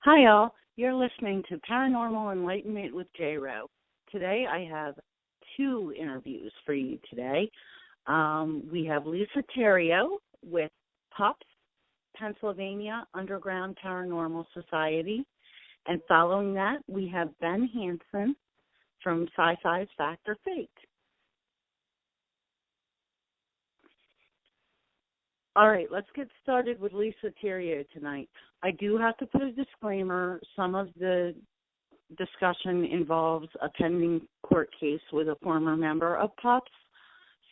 Hi, all. You're listening to Paranormal Enlightenment with J-Ro. Today, I have two interviews for you today. We have Lisa Terio with P.U.P.S, Pennsylvania Underground Paranormal Society. And following that, we have Ben Hansen from Sci-Fi's Fact or Fake. All right, let's get started with Lisa Terio tonight. I do have to put a disclaimer. Some of the discussion involves a pending court case with a former member of P.U.P.S,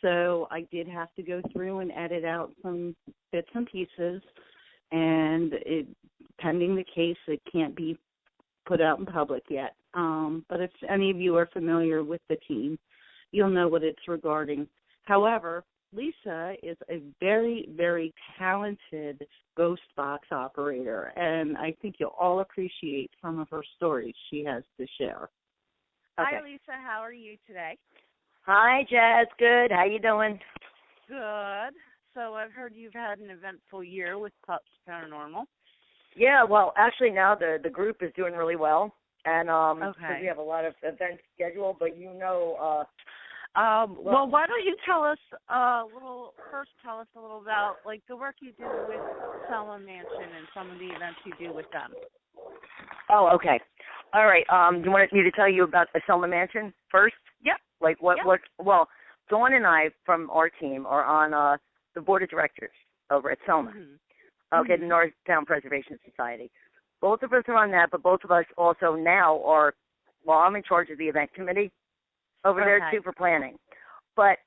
so I did have to go through and edit out some bits and pieces, and pending the case, it can't be put out in public yet. But if any of you are familiar with the team, you'll know what it's regarding. However, Lisa is a very, very talented ghost box operator, and I think you'll all appreciate some of her stories she has to share. Okay. Hi, Lisa. How are you today? Hi, Jazz. Good. How you doing? Good. So I've heard you've had an eventful year with P.U.P.S Paranormal. Yeah, well, actually now the group is doing really well, and okay. we have a lot of events scheduled, but well, why don't you tell us a little about like the work you do with Selma Mansion and some of the events you do with them. Oh, okay. All right. You want me to tell you about the Selma Mansion first? Yep. Like what? Yep. Well, Dawn and I from our team are on the board of directors over at Selma. Mm-hmm. Okay, the Northtown Preservation Society. Both of us are on that, but both of us also now are. Well, I'm in charge of the event committee over there too for planning. But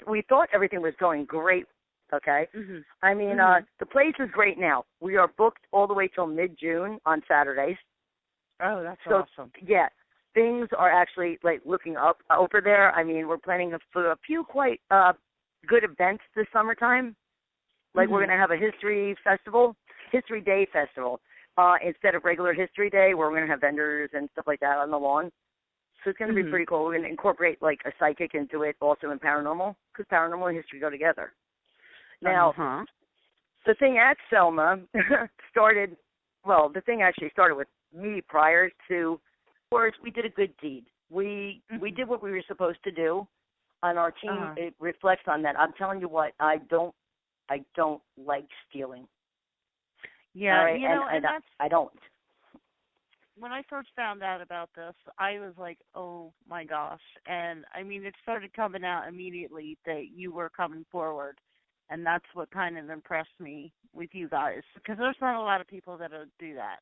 we thought everything was going great. Okay. Mm-hmm. I mean, the place is great now. We are booked all the way till mid-June on Saturdays. Oh, that's awesome. Yeah, things are actually like looking up over there. I mean, we're planning for a few quite good events this summertime. Like we're going to have a History Day festival, instead of regular History Day, where we're going to have vendors and stuff like that on the lawn. So it's going to be pretty cool. We're going to incorporate like a psychic into it, also in paranormal, because paranormal and history go together. Now, the thing at Selma started with me prior to, of course, we did a good deed. We did what we were supposed to do, and our team it reflects on that. I'm telling you what, I don't like stealing. Yeah, right? I don't. When I first found out about this, I was like, oh, my gosh. And, I mean, it started coming out immediately that you were coming forward, and that's what kind of impressed me with you guys, because there's not a lot of people that would do that.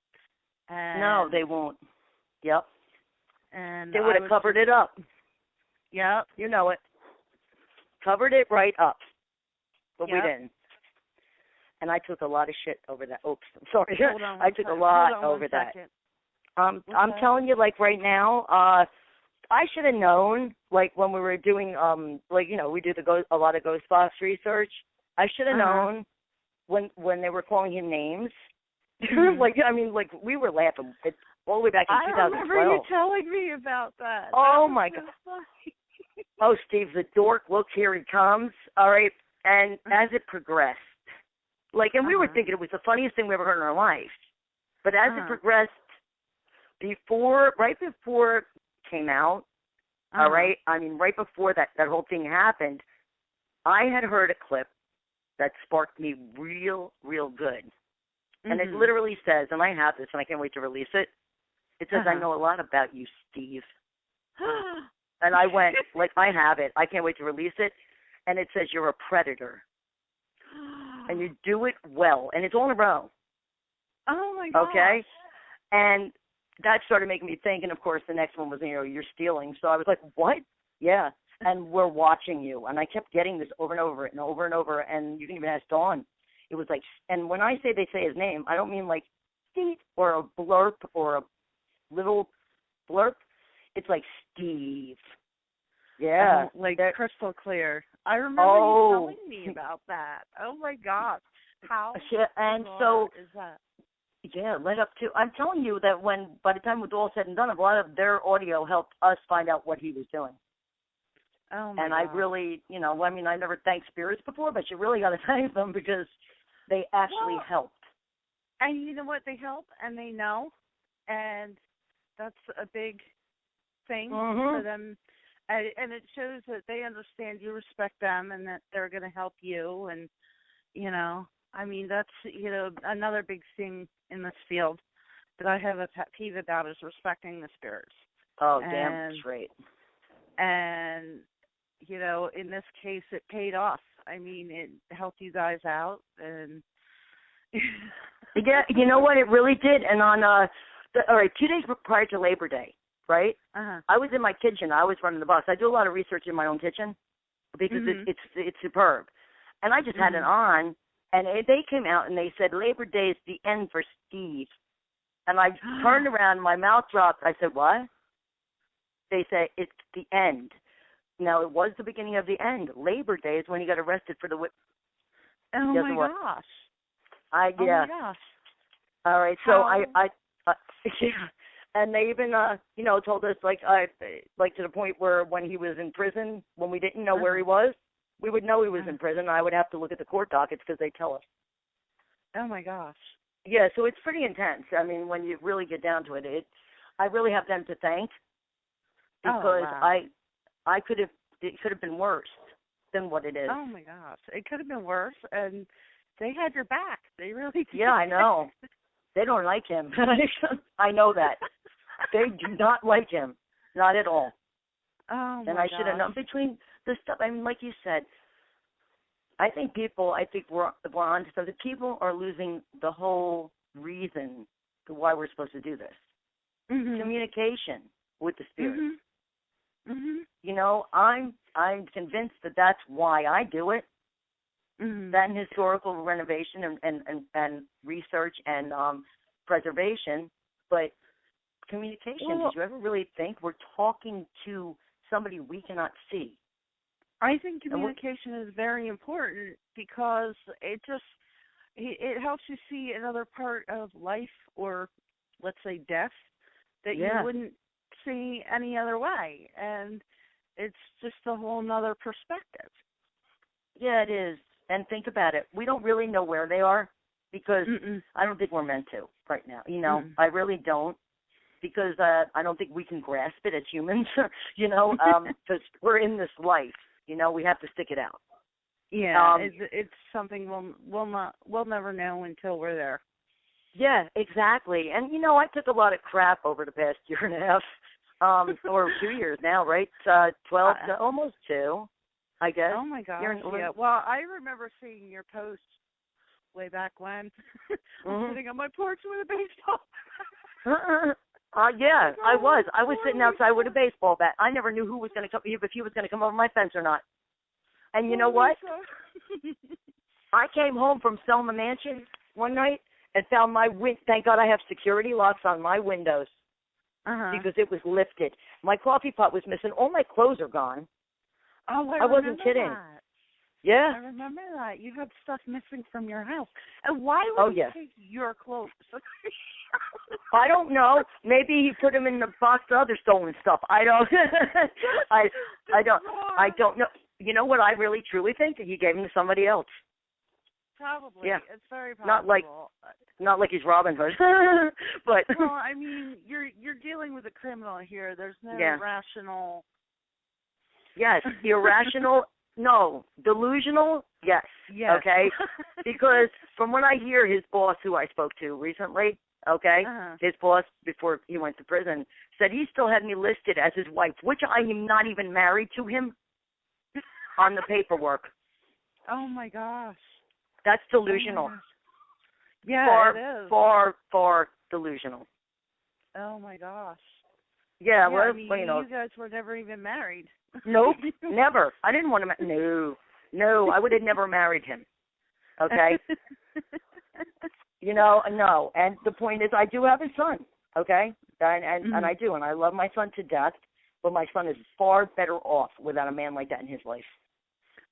And, no, they won't. Yep. And they would have covered it up. Yep. You know it. Covered it right up. But we didn't. And I took a lot of shit over that. Oops, I'm sorry. I took a lot over that. I'm telling you, like right now, I should have known, like when we were doing, we do a lot of ghost box research. I should have known when they were calling him names. We were laughing all the way back in 2012. I remember you telling me about that. Oh my God. Oh, Steve, the dork, look, here he comes. All right, and as it progressed, and we were thinking it was the funniest thing we ever heard in our life, but as it progressed. Right before it came out, all right, I mean, right before that whole thing happened, I had heard a clip that sparked me real, real good. And it literally says, and I have this, and I can't wait to release it, it says, I know a lot about you, Steve. And I went, I have it. I can't wait to release it. And it says, you're a predator. And you do it well. And it's all in a row. Oh, my God. Okay? And that started making me think, and of course the next one was, you're stealing. So I was like, what? Yeah. And we're watching you. And I kept getting this over and over and over and over, and you can even ask Dawn. It was like, and when I say they say his name, I don't mean like Steve or a blurp or a little blurp. It's like Steve. Yeah. Crystal clear. I remember you telling me about that. Oh, my God. How bizarre is that? Yeah, led up to. I'm telling you that by the time it was all said and done, a lot of their audio helped us find out what he was doing. Oh my God. I really, I never thanked spirits before, but you really got to thank them because they actually helped. And you know what? They help and they know, and that's a big thing for them. And it shows that they understand you respect them and that they're going to help you. And, you know, I mean, that's, you know, another big thing in this field that I have a pet peeve about is respecting the spirits. Oh, damn straight. And, you know, in this case, it paid off. I mean, it helped you guys out. And yeah, you know what? It really did. And on, all right, 2 days prior to Labor Day, right? I was in my kitchen. I was running the box. I do a lot of research in my own kitchen because it's superb. And I just had it on, and they came out and they said Labor Day is the end for Steve. And I turned around, my mouth dropped. I said, what? They said it's the end. Now, it was the beginning of the end. Labor Day is when he got arrested for the whip. Oh, my gosh. Oh, my gosh. All right, so I yeah. And they even, you know, told us, like to the point where when he was in prison, when we didn't know where he was, we would know he was in prison. I would have to look at the court dockets because they tell us. Oh, my gosh. Yeah, so it's pretty intense. I mean, when you really get down to it, I really have them to thank because it could have been worse than what it is. Oh, my gosh. It could have been worse, and they had your back. They really did. Yeah, I know. They don't like him. I know that. They do not like him. Not at all. Oh, my And I should have known between the stuff. I mean, like you said, I think we're on to something. People are losing the whole reason to why we're supposed to do this. Communication with the spirit. You know, I'm convinced that that's why I do it. That and historical renovation and research and preservation. But communication, did you ever really think we're talking to somebody we cannot see? I think communication is very important because it helps you see another part of life or, let's say, death that you wouldn't see any other way. And it's just a whole nother perspective. Yeah, it is. And think about it. We don't really know where they are because I don't think we're meant to right now. You know, I really don't because I don't think we can grasp it as humans, you know, because we're in this life. You know, we have to stick it out. Yeah, it's something we'll never know until we're there. Yeah, exactly. And, you know, I took a lot of crap over the past year and a half, or 2 years now, right? 12 to almost 2. I guess. Oh, my gosh, yeah. Well, I remember seeing your posts way back when. I'm sitting on my porch with a baseball. Yeah, I was. I was sitting outside with a baseball bat. I never knew who was going to come, if he was going to come over my fence or not. And you know what? I came home from Selma Mansion one night and found thank God I have security locks on my windows because it was lifted. My coffee pot was missing. All my clothes are gone. Oh, I wasn't kidding. That. Yeah. I remember that. You had stuff missing from your house. And why would he take your clothes? I don't know. Maybe he put them in the box of other stolen stuff. I don't I don't know. You know what I really truly think? That he gave them to somebody else. Probably. Yeah. It's very possible. Not like he's Robin Hood. But well, I mean, you're dealing with a criminal here. There's no rational. Yes, irrational, no. Delusional, yes. Okay? Because from what I hear, his boss, who I spoke to recently, his boss, before he went to prison, said he still had me listed as his wife, which I am not even married to him on the paperwork. Oh, my gosh. That's delusional. Yeah, it is. Far delusional. Oh, my gosh. Yeah, well, I mean, you know. You guys were never even married. Nope, never. I didn't want to. No, I would have never married him. Okay? You know, no. And the point is, I do have a son. Okay? And I do, and I love my son to death. But my son is far better off without a man like that in his life.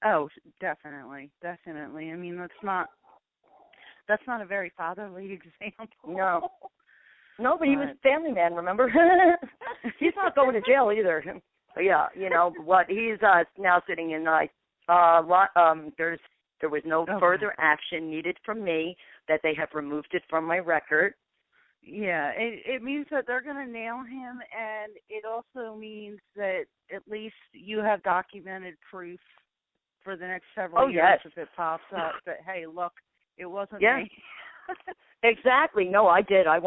Oh, definitely. I mean, that's not a very fatherly example. No, but he was a family man, remember? He's not going to jail either. Yeah, you know what? He's now sitting in there's There was no further action needed from me, that they have removed it from my record. Yeah, it means that they're going to nail him, and it also means that at least you have documented proof for the next several years if it pops up that, hey, look, it wasn't me. Exactly. No, I did. I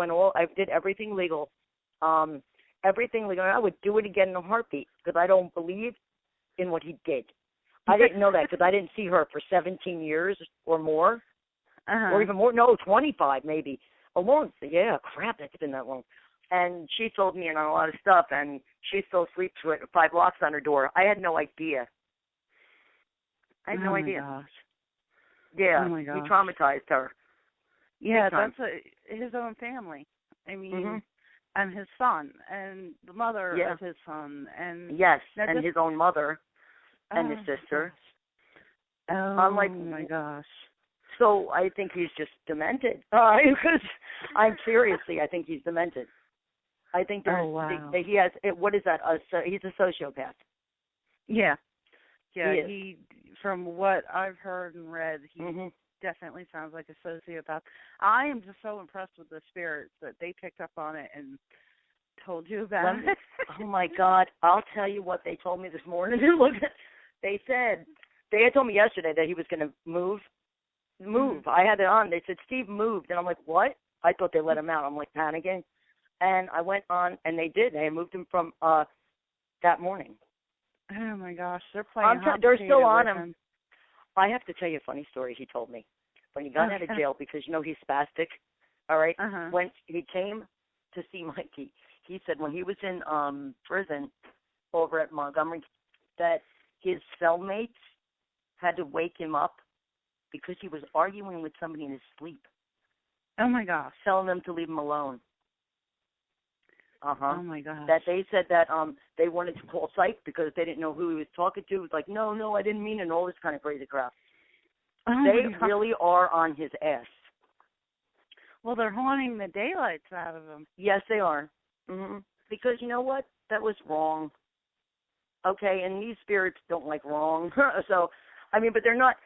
did everything legal. Everything legal. I would do it again in a heartbeat because I don't believe in what he did. I didn't know that because I didn't see her for 17 years or more, or even more. No, 25 maybe. A long, crap, that's been that long. And she told me on a lot of stuff, and she still sleeps with 5 locks on her door. I had no idea. I had no idea. Gosh. Yeah, oh my gosh. He traumatized her. Yeah, that's his own family. I mean, and his son, and the mother of his son, and and his own mother, and his sister. Oh, I'm like, my gosh. So I think he's just demented. Because I'm seriously, I think he's demented. I think he has. What is that? He's a sociopath. Yeah. He from what I've heard and read, he definitely sounds like a sociopath. I am just so impressed with the spirits that they picked up on it and told you about it. Oh my God! I'll tell you what they told me this morning. They had told me yesterday that he was going to move. I had it on. They said, Steve moved. And I'm like, what? I thought they let him out. I'm like panicking. And I went on, and they did. They moved him from that morning. Oh, my gosh. They're playing they're still on him. I have to tell you a funny story he told me. When he got out of jail, because, he's spastic, all right? When he came to see Mikey, he said when he was in prison over at Montgomery, that his cellmates had to wake him up because he was arguing with somebody in his sleep. Oh, my gosh. Telling them to leave him alone. Oh, my gosh. That they said that they wanted to call psych because they didn't know who he was talking to. It was like, no, I didn't mean it, and all this kind of crazy crap. They really are on his ass. Well, they're haunting the daylights out of him. Yes, they are. Because you know what? That was wrong. Okay, and these spirits don't like wrong. So, I mean, but they're not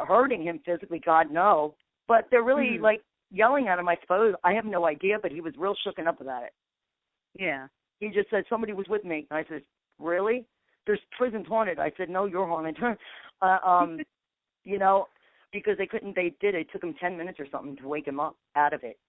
hurting him physically, God, no. But they're really, yelling at him, I suppose. I have no idea, but he was real shooken up about it. Yeah. He just said, somebody was with me. I said, really? There's prison's haunted. I said, no, you're haunted. Because it took him 10 minutes or something to wake him up out of it.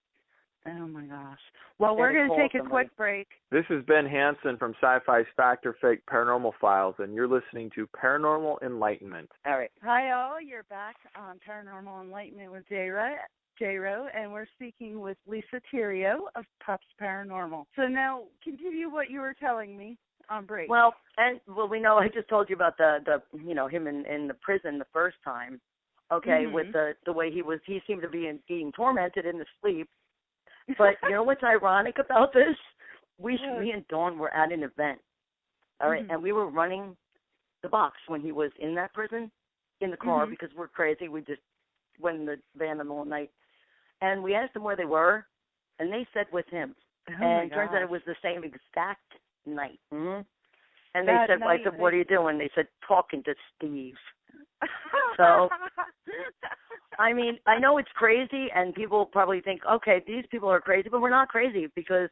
Oh, my gosh. Well, we're going to take a quick break. This is Ben Hansen from Sci-Fi's Fact or Fake Paranormal Files, and you're listening to Paranormal Enlightenment. All right. Hi, all. You're back on Paranormal Enlightenment with J-Ro, and we're speaking with Lisa Terio of P.U.P.S Paranormal. So now, continue what you were telling me on break. Well, we know, I just told you about the him in the prison the first time, okay, with the way he seemed to be being tormented in the sleep. But you know what's ironic about this? Me and Dawn were at an event, all right, and we were running the box when he was in that prison in the car because we're crazy. We just went in the van in the middle of the night. And we asked them where they were, and they said with him. And it turns out it was the same exact night. And they said, I said, what are you doing? They said, talking to Steve. So, I mean, I know it's crazy, and people probably think, okay, these people are crazy, but we're not crazy because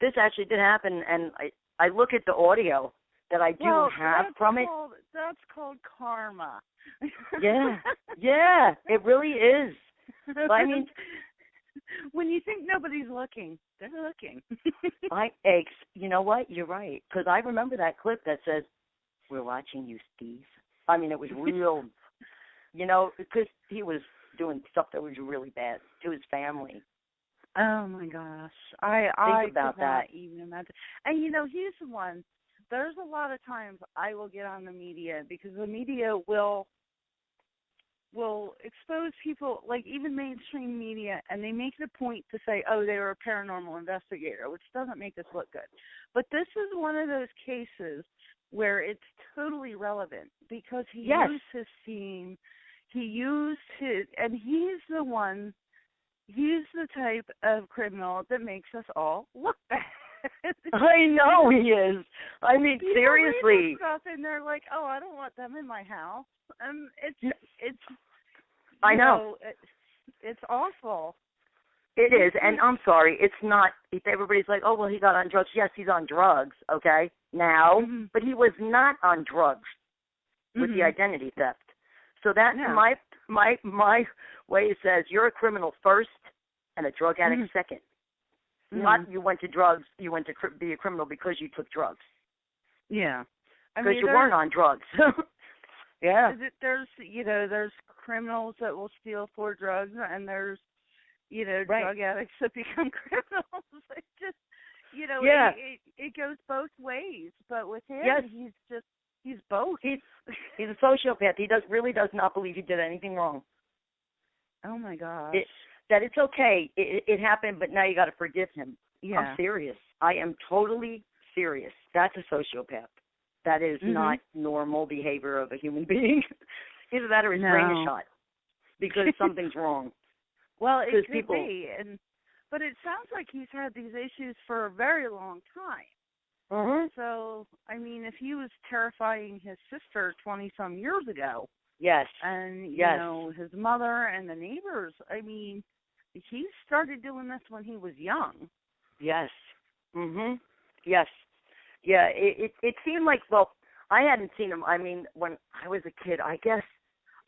this actually did happen, and I look at the audio that I do have from it. That's called karma. Yeah, it really is. But I mean, when you think nobody's looking, they're looking. You know what? You're right. Because I remember that clip that says, we're watching you, Steve. I mean, it was real, because he was doing stuff that was really bad to his family. Oh, my gosh. I think about that. Even imagine. And, he's the one. There's a lot of times I will get on the media because the media will expose people, like even mainstream media, and they make it a point to say, oh, they were a paranormal investigator, which doesn't make us look good. But this is one of those cases where it's totally relevant because he used his theme, and he's the type of criminal that makes us all look bad. I know he is. I mean, People seriously. read stuff and they're like, "Oh, I don't want them in my house." It's. I know. It's awful. It is, and I'm sorry, it's not. Everybody's like, "Oh, well, he got on drugs." Yes, he's on drugs. Okay, now, but he was not on drugs with the identity theft. So that my way says you're a criminal first and a drug addict second. Not you went to drugs, you went to be a criminal because you took drugs. Yeah. Because you weren't on drugs. Yeah. There's criminals that will steal for drugs, and there's, drug addicts that become criminals. It just, it goes both ways. But with him, he's both. He's a sociopath. He really does not believe he did anything wrong. Oh my gosh. That it's okay. It happened, but now you got to forgive him. Yeah. I'm serious. I am totally serious. That's a sociopath. That is not normal behavior of a human being. Either that or his brain is shot because something's wrong. Well, it could be, but it sounds like he's had these issues for a very long time. So, I mean, if he was terrifying his sister 20-some years ago, and his mother and the neighbors, I mean, he started doing this when he was young. Yes. Yes. Yeah, it seemed like, well, I hadn't seen him. I mean, when I was a kid, I guess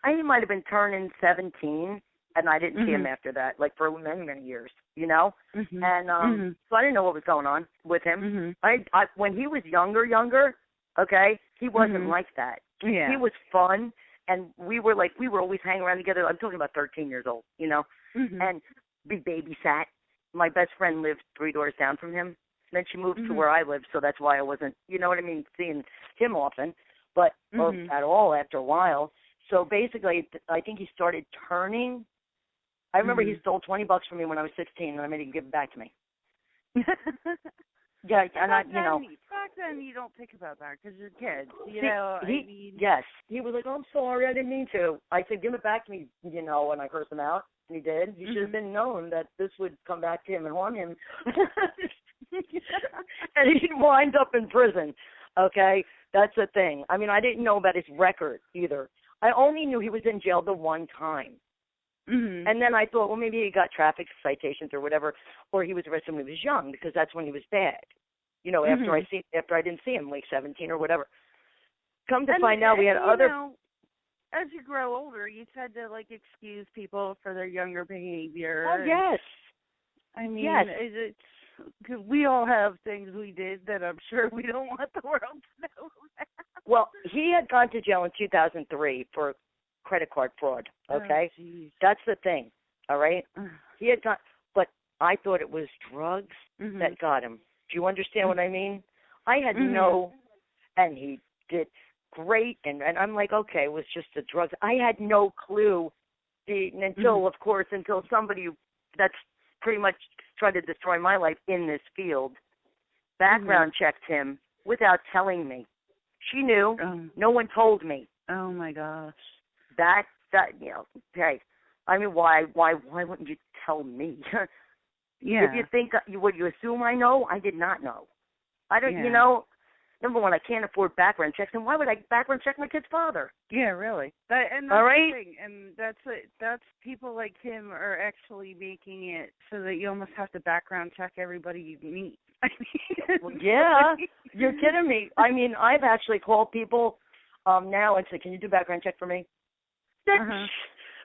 he might have been turning 17, and I didn't see him after that, like for many, many years, And so I didn't know what was going on with him. I when he was younger, okay, he wasn't like that. Yeah. He was fun, and we were always hanging around together. I'm talking about 13 years old, and we babysat. My best friend lived 3 doors down from him. Then she moved to where I lived, so that's why I wasn't, seeing him often, but or at all after a while. So basically, I think he started turning. I remember he stole $20 from me when I was 16, and I made him give it back to me. Yeah, and back then you don't think about that because you're kids. Yes, he was like, "Oh, I'm sorry, I didn't mean to." I said, "Give it back to me," and I cursed him out, and he did. He should have been known that this would come back to him and harm him. And he'd wind up in prison. Okay, that's the thing. I mean, I didn't know about his record either. I only knew he was in jail the one time. And then I thought, well, maybe he got traffic citations or whatever, or he was arrested when he was young because that's when he was bad. After I didn't see him, like 17 or whatever. Come to find out, we had other. As you grow older, you tend to excuse people for their younger behavior. Oh yes. I mean, it's. Cause we all have things we did that I'm sure we don't want the world to know about. Well, he had gone to jail in 2003 for credit card fraud, okay? Oh, that's the thing, all right? He had gone, but I thought it was drugs that got him. Do you understand what I mean? I had and he did great, and I'm like, okay, it was just the drugs. I had no clue until somebody that's pretty much tried to destroy my life in this field background checked him without telling me. She knew. No one told me. Oh my gosh. That hey, I mean, why wouldn't you tell me? Yeah. If you think would you assume I know? I did not know. I don't. Number one, I can't afford background checks, and why would I background check my kid's father? Yeah, really. That's all right. The thing. And that's people like him are actually making it so that you almost have to background check everybody you meet. Well, yeah, you're kidding me. I mean, I've actually called people now and said, "Can you do background check for me?"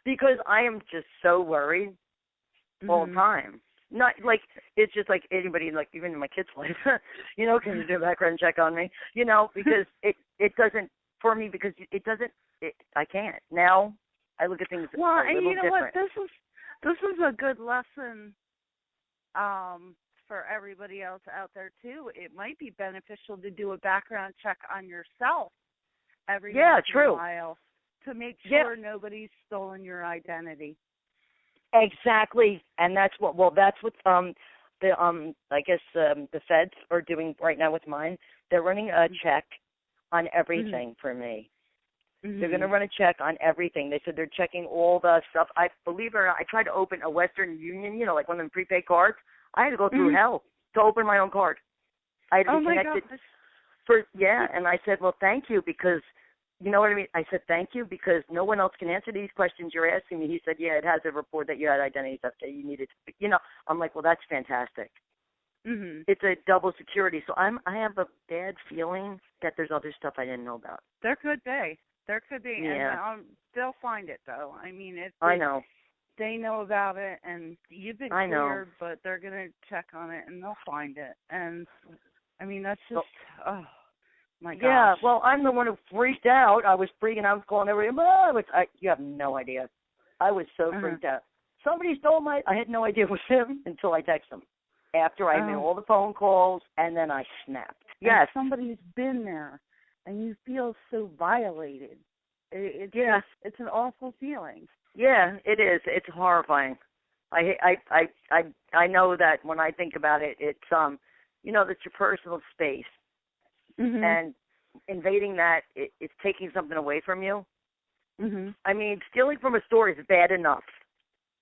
Because I am just so worried all the time. Not like it's just like anybody, like even in my kid's life. Can you do a background check on me? Because it doesn't for me because it doesn't. I can't now. I look at things a little and you know different. what? This is a good lesson for everybody else out there too. It might be beneficial to do a background check on yourself every once in a while to make sure nobody's stolen your identity. Exactly, and that's what I guess the feds are doing right now with mine. They're running a check on everything for me. They're going to run a check on everything. They said they're checking all the stuff. I believe it or not, I tried to open a Western Union, like one of them prepaid cards. I had to go through hell to open my own card. I had to Oh be my connected gosh. and I said, well, thank you, because you know what I mean? I said, thank you, because no one else can answer these questions you're asking me. He said, yeah, it has a report that you had identity theft that you needed to, I'm like, well, that's fantastic. Mhm. It's a double security. So I have a bad feeling that there's other stuff I didn't know about. There could be. There could be. Yeah. And they'll find it, though. I mean, I know. They know about it, and you've been I know. cleared, but they're going to check on it, and they'll find it. And, I mean, that's just, oh, my gosh. Yeah, well, I'm the one who freaked out. I was freaking out. I was calling everybody. You have no idea. I was so freaked out. Somebody stole I had no idea it was him until I texted him. After I made all the phone calls, and then I snapped. Yes. Somebody's been there, and you feel so violated. It's an awful feeling. Yeah, it is. It's horrifying. I know that when I think about it, it's that's your personal space, and invading that, it's taking something away from you. I mean, stealing from a store is bad enough,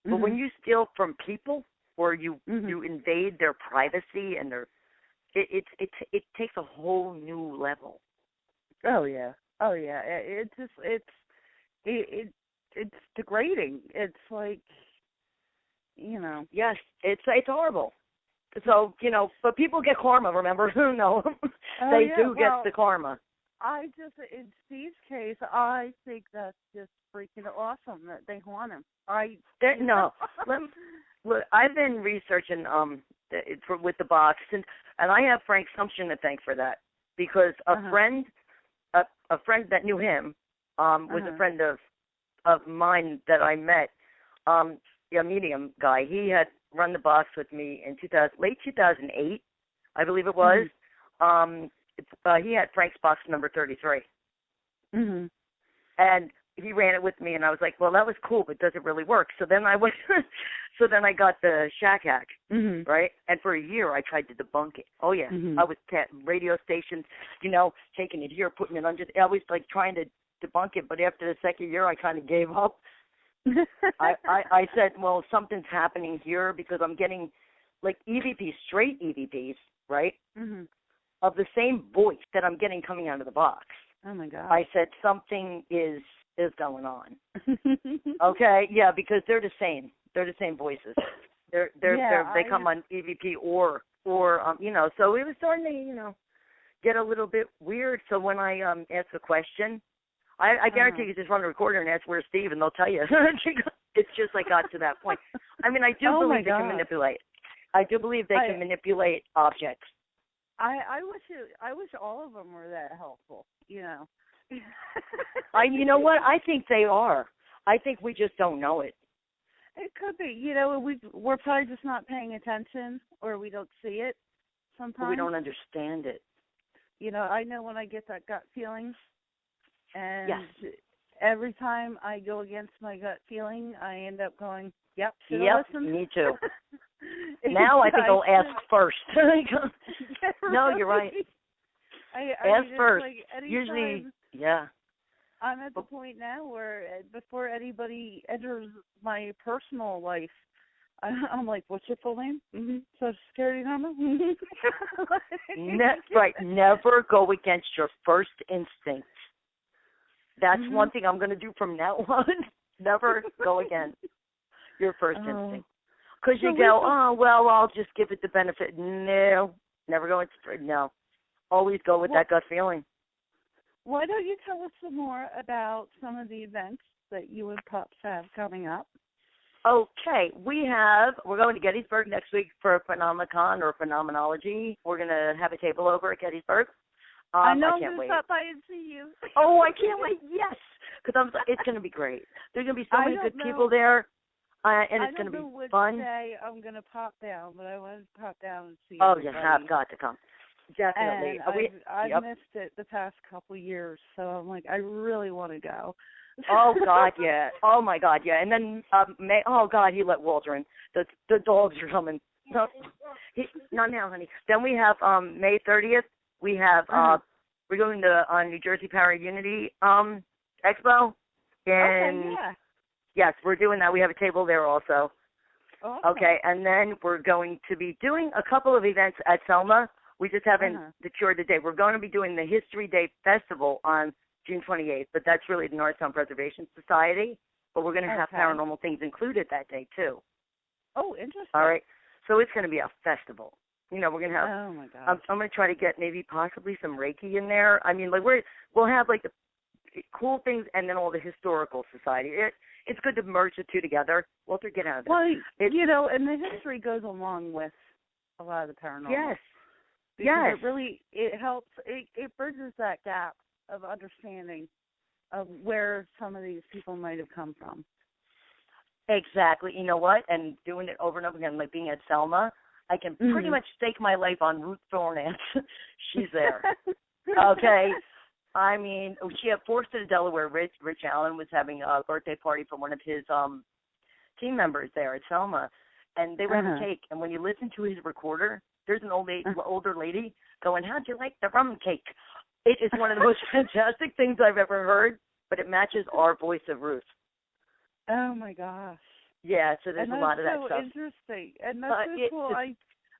but when you steal from people, or you invade their privacy and it takes a whole new level. Oh yeah. It's degrading. It's like, Yes, it's horrible. So, but people get karma, remember? No. They do get the karma. In Steve's case, I think that's just freaking awesome that they want him. Look, I've been researching with the box, and I have Frank Sumption to thank for that, because a friend that knew him was a friend of mine that I met, a medium guy. He had run the box with me in late 2008, I believe it was. He had Frank's box number 33, and he ran it with me, and I was like, well, that was cool, but does it really work? So then I went, I got the Shack Hack, right? And for a year, I tried to debunk it. Oh, yeah. I was at radio stations, taking it here, putting it under. I was, like, trying to debunk it, but after the second year, I kind of gave up. I said, well, something's happening here, because I'm getting, like, EVPs, straight EVPs, right, of the same voice that I'm getting coming out of the box. Oh, my God. I said, something is going on. Okay, yeah, because they're the same. They're the same voices. They come on EVP or so it was starting to, get a little bit weird. So when I ask a question, I guarantee you just run a recorder and ask where's Steve, and they'll tell you. It's just I got to that point. I mean, I do believe they can manipulate. I do believe they can manipulate objects. I wish all of them were that helpful, You know what? I think they are. I think we just don't know it. It could be. We're probably just not paying attention, or we don't see it sometimes. Or we don't understand it. I know when I get that gut feeling, and every time I go against my gut feeling, I end up going, yep, listen. Me too. Now I think I'll ask first. No, you're right. Ask first. Like, usually, I'm at the point now where before anybody enters my personal life, I'm like, what's your full name? Social Security number? Right. Never go against your first instinct. That's one thing I'm going to do from now on. Never go against your first instinct. Because you go, I'll just give it the benefit. No. Never go into, no. Always go with that gut feeling. Why don't you tell us some more about some of the events that you and P.U.P.S have coming up? Okay, we're going to Gettysburg next week for a Phenomenon or Phenomenology. We're going to have a table over at Gettysburg. I know, I can't wait. Stop by and see you. Oh, I can't wait, yes, because it's going to be great. There's going to be so many good people there, and it's going to be fun. I don't know which day I'm going to pop down, but I want to pop down and see Oh, everybody. you have got to come. Definitely. And I've missed it the past couple of years, so I'm like, I really want to go. Oh, God, yeah. Oh, my God, yeah. And then, he let Walter in. The dogs are coming. No, not now, honey. Then we have May 30th. We have, we're going to New Jersey Para Unity Expo. And yes, we're doing that. We have a table there also. Awesome. Okay, and then we're going to be doing a couple of events at Selma, We just haven't secured the date. We're going to be doing the History Day Festival on June 28th, but that's really the Norristown Preservation Society. But we're going to have paranormal things included that day, too. Oh, interesting. All right. So it's going to be a festival. You know, we're going to have, oh, my gosh. I'm going to try to get maybe possibly some Reiki in there. I mean, like, we'll have, like, the cool things and then all the historical society. It's good to merge the two together. Walter, get out of there. Well, you know, and the history goes along with a lot of the paranormal. Yes. Because it helps, it bridges that gap of understanding of where some of these people might have come from. Exactly. You know what? And doing it over and over again, like being at Selma, I can pretty much stake my life on Ruth Thornance. She's there. Okay. I mean, she had forced it to Delaware. Rich Allen was having a birthday party for one of his team members there at Selma, and they were having cake. And when you listen to his recorder, there's an older lady going, "How'd you like the rum cake?" It is one of the most fantastic things I've ever heard, but it matches our voice of Ruth. Oh, my gosh. Yeah, so there's a lot of that stuff. That's so interesting. And that's so cool.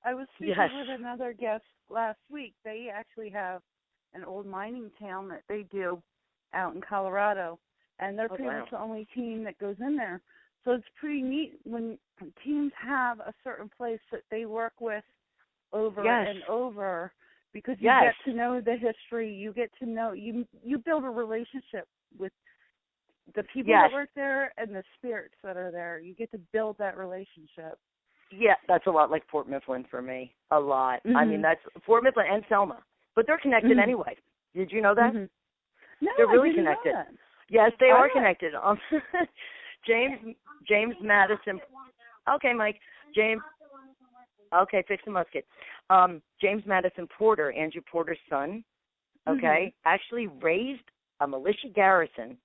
I was speaking with another guest last week. They actually have an old mining town that they do out in Colorado, and they're pretty much the only team that goes in there. So it's pretty neat when teams have a certain place that they work with over and over, because you get to know the history, you get to know, you build a relationship with the people that work there and the spirits that are there. You get to build that relationship. Yeah, that's a lot like Fort Mifflin for me. A lot. I mean, that's Fort Mifflin and Selma. But they're connected anyway. Did you know that? No, they're really I didn't connected. know that. Yes, they are connected. James Madison. Okay, Mike. James. Okay, fix the musket. James Madison Porter, Andrew Porter's son, actually raised a militia garrison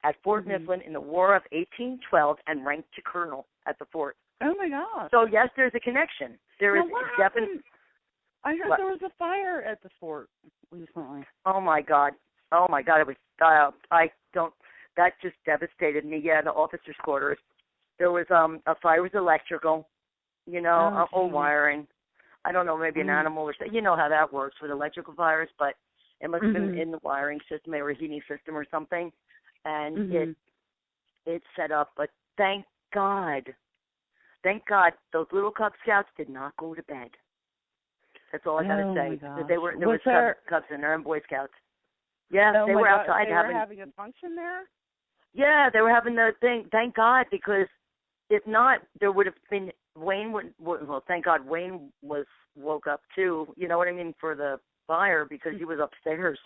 at Fort Mifflin in the War of 1812 and ranked to colonel at the fort. Oh, my gosh. So, yes, there's a connection. There is definitely. I heard there was a fire at the fort recently. Oh, my God. It was, that just devastated me. Yeah, the officers' quarters. There was a fire. It was electrical, old wiring. I don't know, maybe an animal or something. You know how that works with electrical fires, but it must have been in the wiring system or heating system or something. And it set up. But thank God, those little Cub Scouts did not go to bed. That's all I got to say. There were Cubs in there and Boy Scouts. Yeah, they were outside having a function there? Yeah, they were having the thing. Thank God, because if not, there would have been thank God Wayne woke up too. You know what I mean, for the fire, because he was upstairs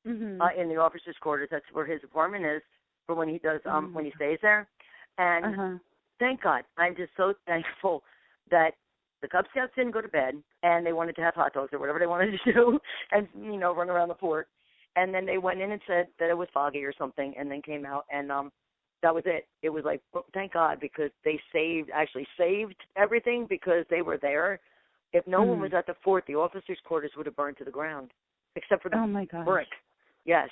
in the officers' quarters. That's where his apartment is for when he does when he stays there. And thank God, I'm just so thankful that the Cub Scouts didn't go to bed and they wanted to have hot dogs or whatever they wanted to do and run around the fort. And then they went in and said that it was foggy or something, and then came out, and that was it. It was like, thank God, because they actually saved everything because they were there. If no one was at the fort, the officers' quarters would have burned to the ground, except for the brick. Yes.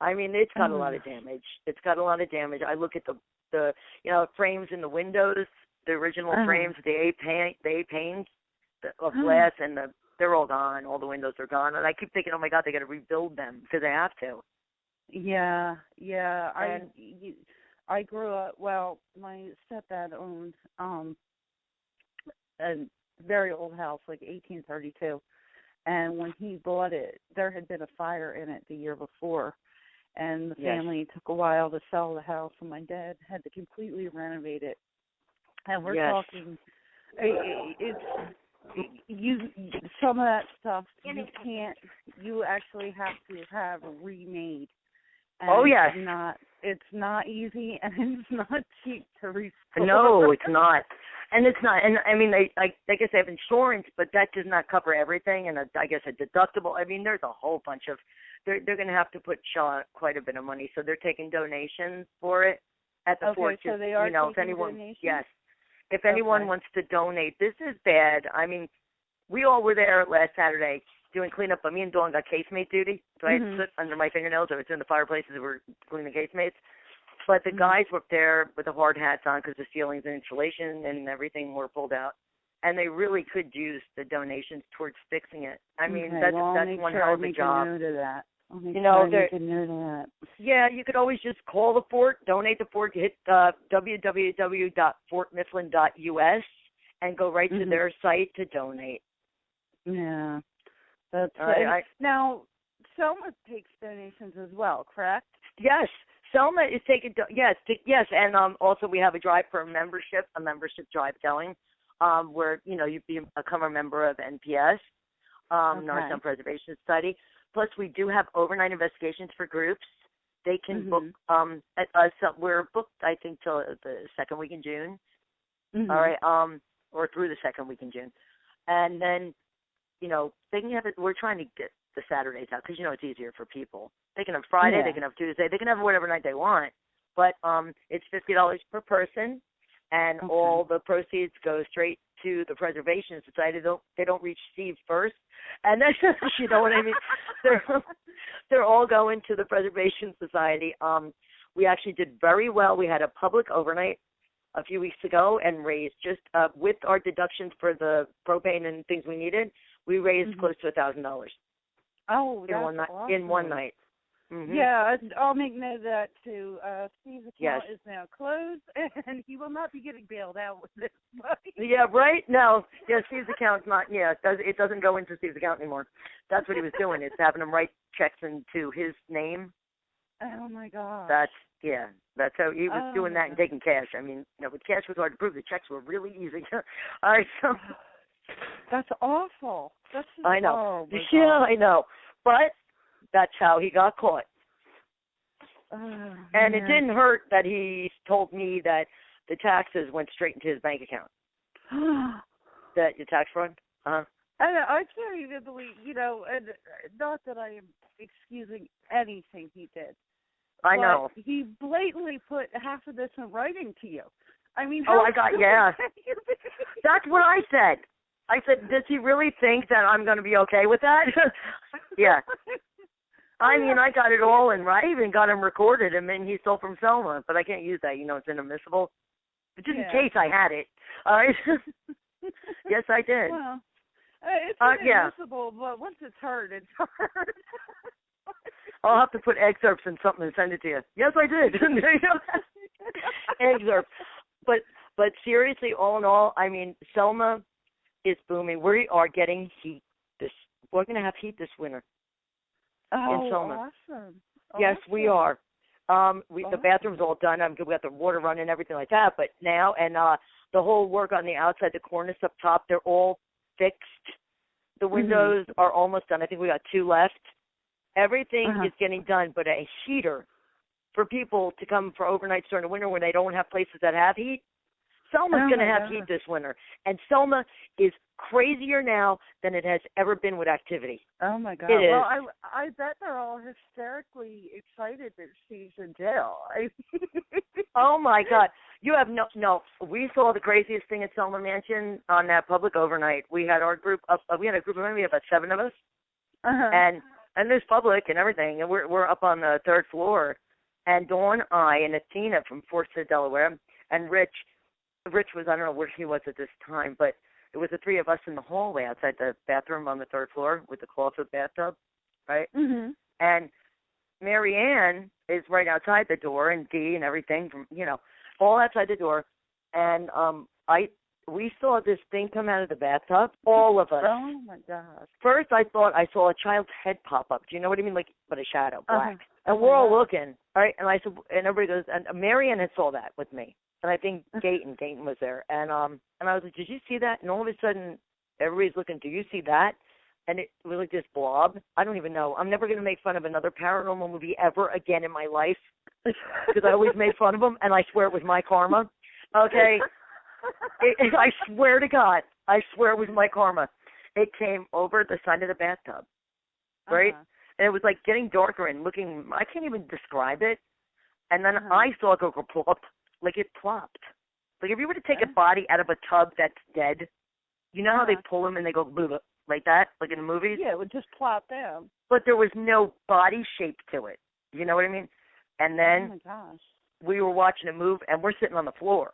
I mean, it's got a lot of damage. It's got a lot of damage. I look at the frames in the windows, the original frames, the eight panes of glass, and they're all gone. All the windows are gone. And I keep thinking, oh, my God, they got to rebuild them because they have to. Yeah. I grew up, my stepdad owned a very old house, like 1832. And when he bought it, there had been a fire in it the year before. And the family took a while to sell the house, and my dad had to completely renovate it. And we're talking, some of that stuff you actually have to have remade. And it's not easy, and it's not cheap to restore. No, it's not. And it's not. And I mean, I guess they have insurance, but that does not cover everything. And I guess a deductible. I mean, there's a whole bunch of. They're going to have to put quite a bit of money, so they're taking donations for it at the fort. So they are taking if anyone, donations? Yes. If anyone wants to donate, this is bad. I mean, we all were there last Saturday doing cleanup, but me and Dawn got casemate duty, so I had soot under my fingernails. I was in the fireplaces that were cleaning the casemates. But the guys were there with the hard hats on because the ceilings and insulation and everything were pulled out. and they really could use the donations towards fixing it. I mean, okay, that's one sure hell of a job. Note of that. You know, make a note of that. Yeah, you could always just call the fort, donate the fort, hit www.fortmifflin.us, and go right to their site to donate. Yeah, that's now, Selma takes donations as well, correct? Yes, Selma is taking. Yes, and also we have a drive for a membership drive going, where you become a member of NPS, Northern Preservation Study. Plus, we do have overnight investigations for groups. They can book. We're booked, I think, till the second week in June. All right, or through the second week in June, and then they can have it. We're trying to get the Saturdays out because it's easier for people. They can have Friday, they can have Tuesday, they can have whatever night they want. But it's $50 per person, and all the proceeds go straight to the Preservation Society. They don't reach Steve first, and then you know what I mean. They're all going to the Preservation Society. We actually did very well. We had a public overnight a few weeks ago and raised just with our deductions for the propane and things we needed. We raised close to $1,000. Oh, in one night. Awesome. In one night. Mm-hmm. Yeah, I'll make note of that too. Steve's account is now closed, and he will not be getting bailed out with this money. Yeah, right? No. Yeah, Steve's account's not, it doesn't go into Steve's account anymore. That's what he was doing, is having him write checks into his name. Oh, my God. That's how he was doing that and taking cash. I mean, but cash was hard to prove. The checks were really easy. All right, so. That's awful. I know. Yeah, I know. But that's how he got caught. And it didn't hurt that he told me that the taxes went straight into his bank account. That your tax fraud? I can't even believe, and not that I am excusing anything he did. I know. He blatantly put half of this in writing to you. I mean, That's what I said. I said, does he really think that I'm going to be okay with that? Yeah. I mean, I got it all in right. I even got him recorded, and then he stole from Selma, but I can't use that. It's inadmissible. But just in case I had it. All right. Yes, I did. Well, it's inadmissible, but once it's heard, it's heard. I'll have to put excerpts in something and send it to you. Yes, I did. Excerpts. But seriously, all in all, I mean, Selma is booming. We are getting heat. We're going to have heat this winter. In Selma. Awesome. Yes, we are. The bathroom's all done. We got the water running and everything like that. But now, and the whole work on the outside, the cornice up top, they're all fixed. The windows are almost done. I think we got 2 left. Everything is getting done, but a heater for people to come for overnights during the winter when they don't have places that have heat. Selma's going to have heat this winter. And Selma is crazier now than it has ever been with activity. Oh, my God. It is. Well, I bet they're all hysterically excited that Steve's in jail. Oh, my God. You have no. We saw the craziest thing at Selma Mansion on that public overnight. We had our group up. We had a group of maybe about 7 of us. And there's public and everything. And we're up on the 3rd floor. And Dawn, I, and Athena from Fort Sid, Delaware, and Rich was, I don't know where he was at this time, but it was the 3 of us in the hallway outside the bathroom on the 3rd floor with the closet bathtub, right? Mm-hmm. And Mary Ann is right outside the door, and Dee and everything, from all outside the door. And we saw this thing come out of the bathtub, all of us. Oh, my gosh. First, I thought I saw a child's head pop up. Do you know what I mean? But a shadow, black. And we're all looking, all right? And I said, and everybody goes, and Mary Ann had saw that with me. And I think Dayton was there. And I was like, did you see that? And all of a sudden, everybody's looking, do you see that? And it was like this blob. I don't even know. I'm never going to make fun of another paranormal movie ever again in my life because I always made fun of them, and I swear it was my karma. Okay? I swear to God. I swear it was my karma. It came over the side of the bathtub, right? And it was like getting darker and looking, I can't even describe it. And then I saw it go plop. Like it plopped. Like if you were to take a body out of a tub that's dead, you know how they pull them and they go blah, blah, like that, like in the movies? Yeah, it would just plop down. But there was no body shape to it. You know what I mean? And then oh my gosh. We were watching it move, and we're sitting on the floor.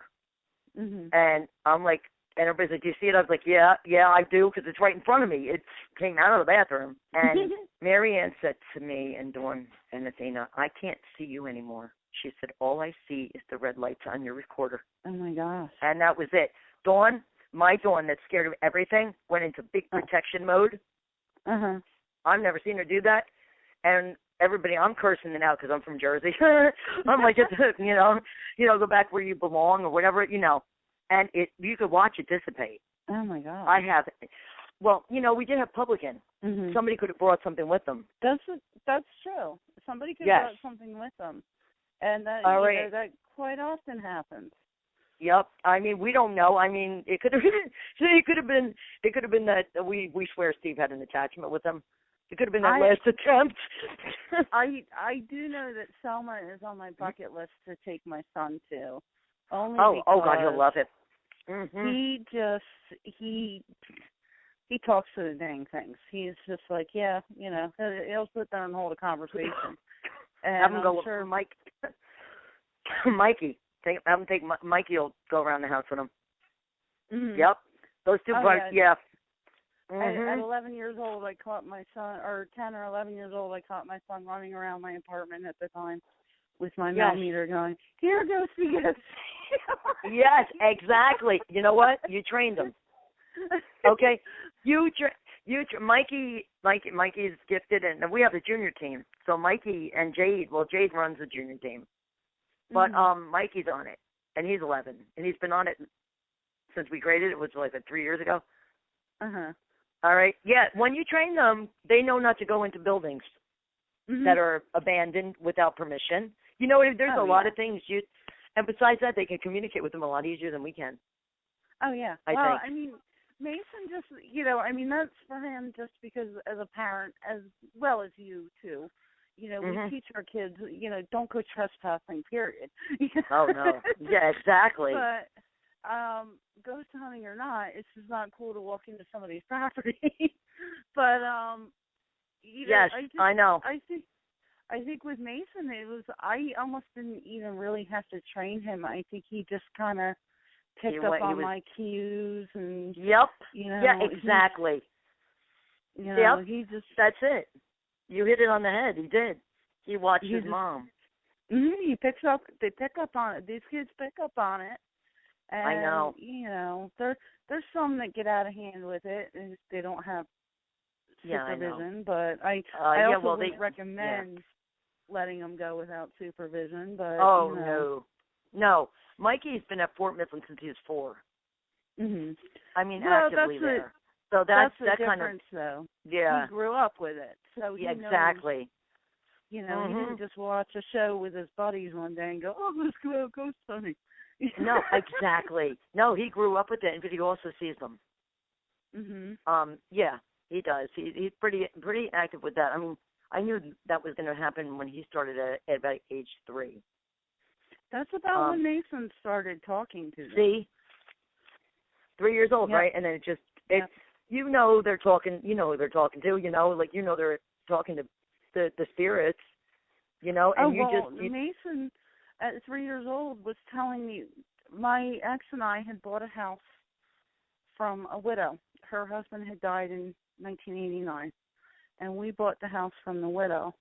Mm-hmm. And I'm like, And everybody's like, do you see it? I was like, yeah, I do, because it's right in front of me. It came out of the bathroom. And Marianne said to me and Dawn and Athena, I can't see you anymore. She said, all I see is the red lights on your recorder. Oh, my gosh. And that was it. Dawn, my Dawn that's scared of everything, went into big protection mode. Uh-huh. I've never seen her do that. And everybody, I'm cursing it out because I'm from Jersey. I'm like, go back where you belong or whatever, And you could watch it dissipate. Oh, my God. I have. Well, we did have publican. Mm-hmm. Somebody could have brought something with them. That's true. Somebody could have brought something with them. And that, that quite often happens. Yep. I mean, we don't know. I mean, it could have been that we swear Steve had an attachment with him. It could have been that last attempt. I do know that Selma is on my bucket list to take my son to. Only oh God, he'll love it. Mm-hmm. He talks to the dang things. He's just like, he'll sit there and hold a conversation. And have him go sure Mike. Mikey. Have him take Mikey. Will go around the house with him. Mm-hmm. Yep. Those two parts. Yeah. Mm-hmm. At 11 years old, I caught my son, or 10 or 11 years old, I caught my son running around my apartment at the time with my millimeter going, here, go see us. Yes, exactly. You know what? You trained him. Okay? Mikey is gifted, and we have a junior team. So Mikey and Jade runs the junior team. But Mikey's on it, and he's 11, and he's been on it since we graded. It was like 3 years ago. Uh-huh. All right. Yeah, when you train them, they know not to go into buildings that are abandoned without permission. There's a lot of things and besides that, they can communicate with them a lot easier than we can. Oh, yeah. I think. I mean, Mason just, that's for him just because as a parent, as well as you, too, we teach our kids, don't go trespassing, period. Oh, no. Yeah, exactly. But ghost hunting or not, it's just not cool to walk into somebody's property. But yes, I know. I think with Mason, I almost didn't even really have to train him. I think he just kind of picked up on my cues and. Yep. Yeah, exactly. He just. That's it. You hit it on the head. He did. He watched his mom. He picks up. They pick up on it. These kids pick up on it. And, I know. There's some that get out of hand with it, and they don't have supervision. But I also wouldn't recommend letting them go without supervision. But no. Mikey's been at Fort Mifflin since he was 4. Mm-hmm. I mean, actively there. So that's the that difference, kind of. though. Yeah. He grew up with it, so he exactly. Knows, he didn't just watch a show with his buddies one day and go, "Oh, let's go ghost hunting." No, exactly. No, he grew up with it, but he also sees them. Mhm. Yeah, he does. He's pretty active with that. I mean, I knew that was going to happen when he started at about age 3. That's about when Mason started talking to them. See, 3 years old, right? And then it just they're talking. Who they're talking to. They're talking to the spirits. And Mason at 3 years old was telling me my ex and I had bought a house from a widow. Her husband had died in 1989, and we bought the house from the widow.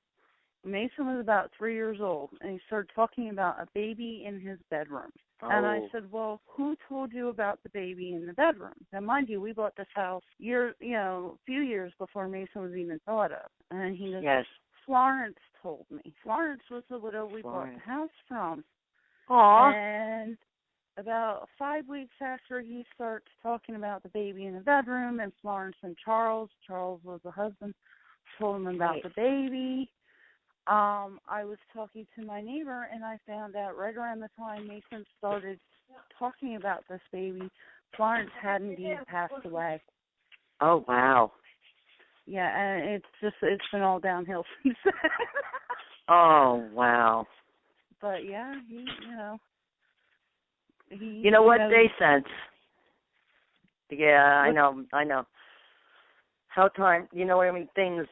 Mason was about 3 years old, and he started talking about a baby in his bedroom. Oh. And I said, well, who told you about the baby in the bedroom? Now, mind you, we bought this house a few years before Mason was even thought of. And he goes, yes. Florence told me. Florence was the widow we bought the house from. Aww. And about 5 weeks after he starts talking about the baby in the bedroom, and Florence and Charles was the husband, told him about the baby. I was talking to my neighbor, and I found out right around the time Mason started talking about this baby, Florence had indeed passed away. Oh, wow. Yeah, and it's been all downhill since then. Oh, wow. But yeah, he you know what they sense. Yeah, I know. How time, what I mean,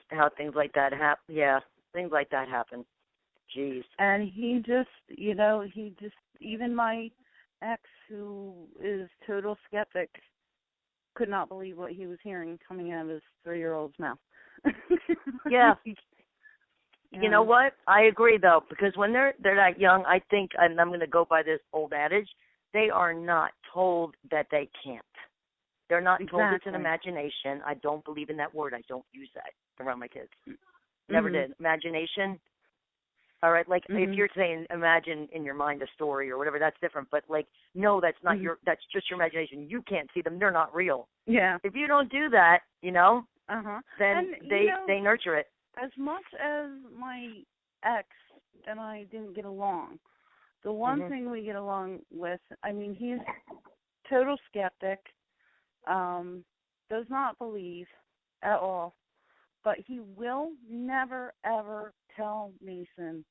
how things like that happen. Yeah, things like that happen. Jeez. And he just, even my ex who is total skeptic could not believe what he was hearing coming out of his 3-year-old's mouth. Yeah. You know what? I agree, though, because when they're that young, I think, and I'm going to go by this old adage, they are not told that they can't. They're not told it's an imagination. I don't believe in that word. I don't use that around my kids. Never did. Imagination. All right, like if you're saying imagine in your mind a story or whatever, that's different. But like, no, that's not that's just your imagination. You can't see them. They're not real. Yeah. If you don't do that, then and, they nurture it. As much as my ex and I didn't get along, the one thing we get along with, I mean, he's total skeptic, does not believe at all, but he will never, ever tell Mason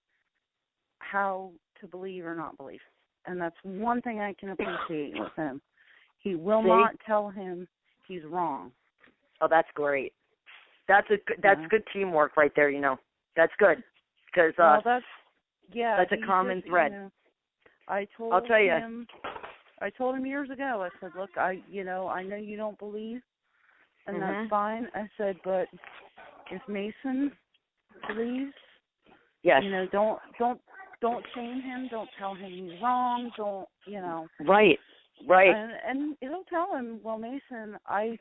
how to believe or not believe. And that's one thing I can appreciate with him. He will not tell him he's wrong. Oh, that's great. That's good teamwork right there, That's good. Because that's a common thread. I'll tell him. I told him years ago, I said, look, I know you don't believe, and that's fine. I said, but if Mason believes, don't shame him. Don't tell him he's wrong. Don't, Right. And it'll tell him, well, Mason, I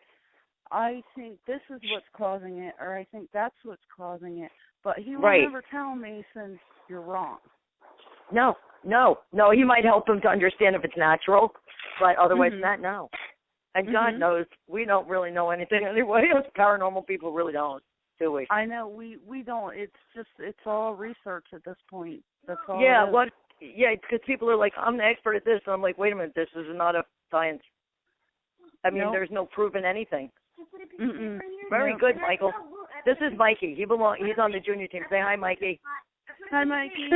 think this is what's causing it, or I think that's what's causing it. But he will never tell Mason you're wrong. No. He might help him to understand if it's natural, but otherwise than that, no. And God knows we don't really know anything anyway. Us paranormal people really don't, do we? I know we don't. It's all research at this point. That's all. Yeah, because people are like, I'm the expert at this, and I'm like, wait a minute, this is not a science. I mean, there's no proven anything. Very good, Michael. This is Mikey. He's on the junior team. Say hi, Mikey. Hi, Mikey.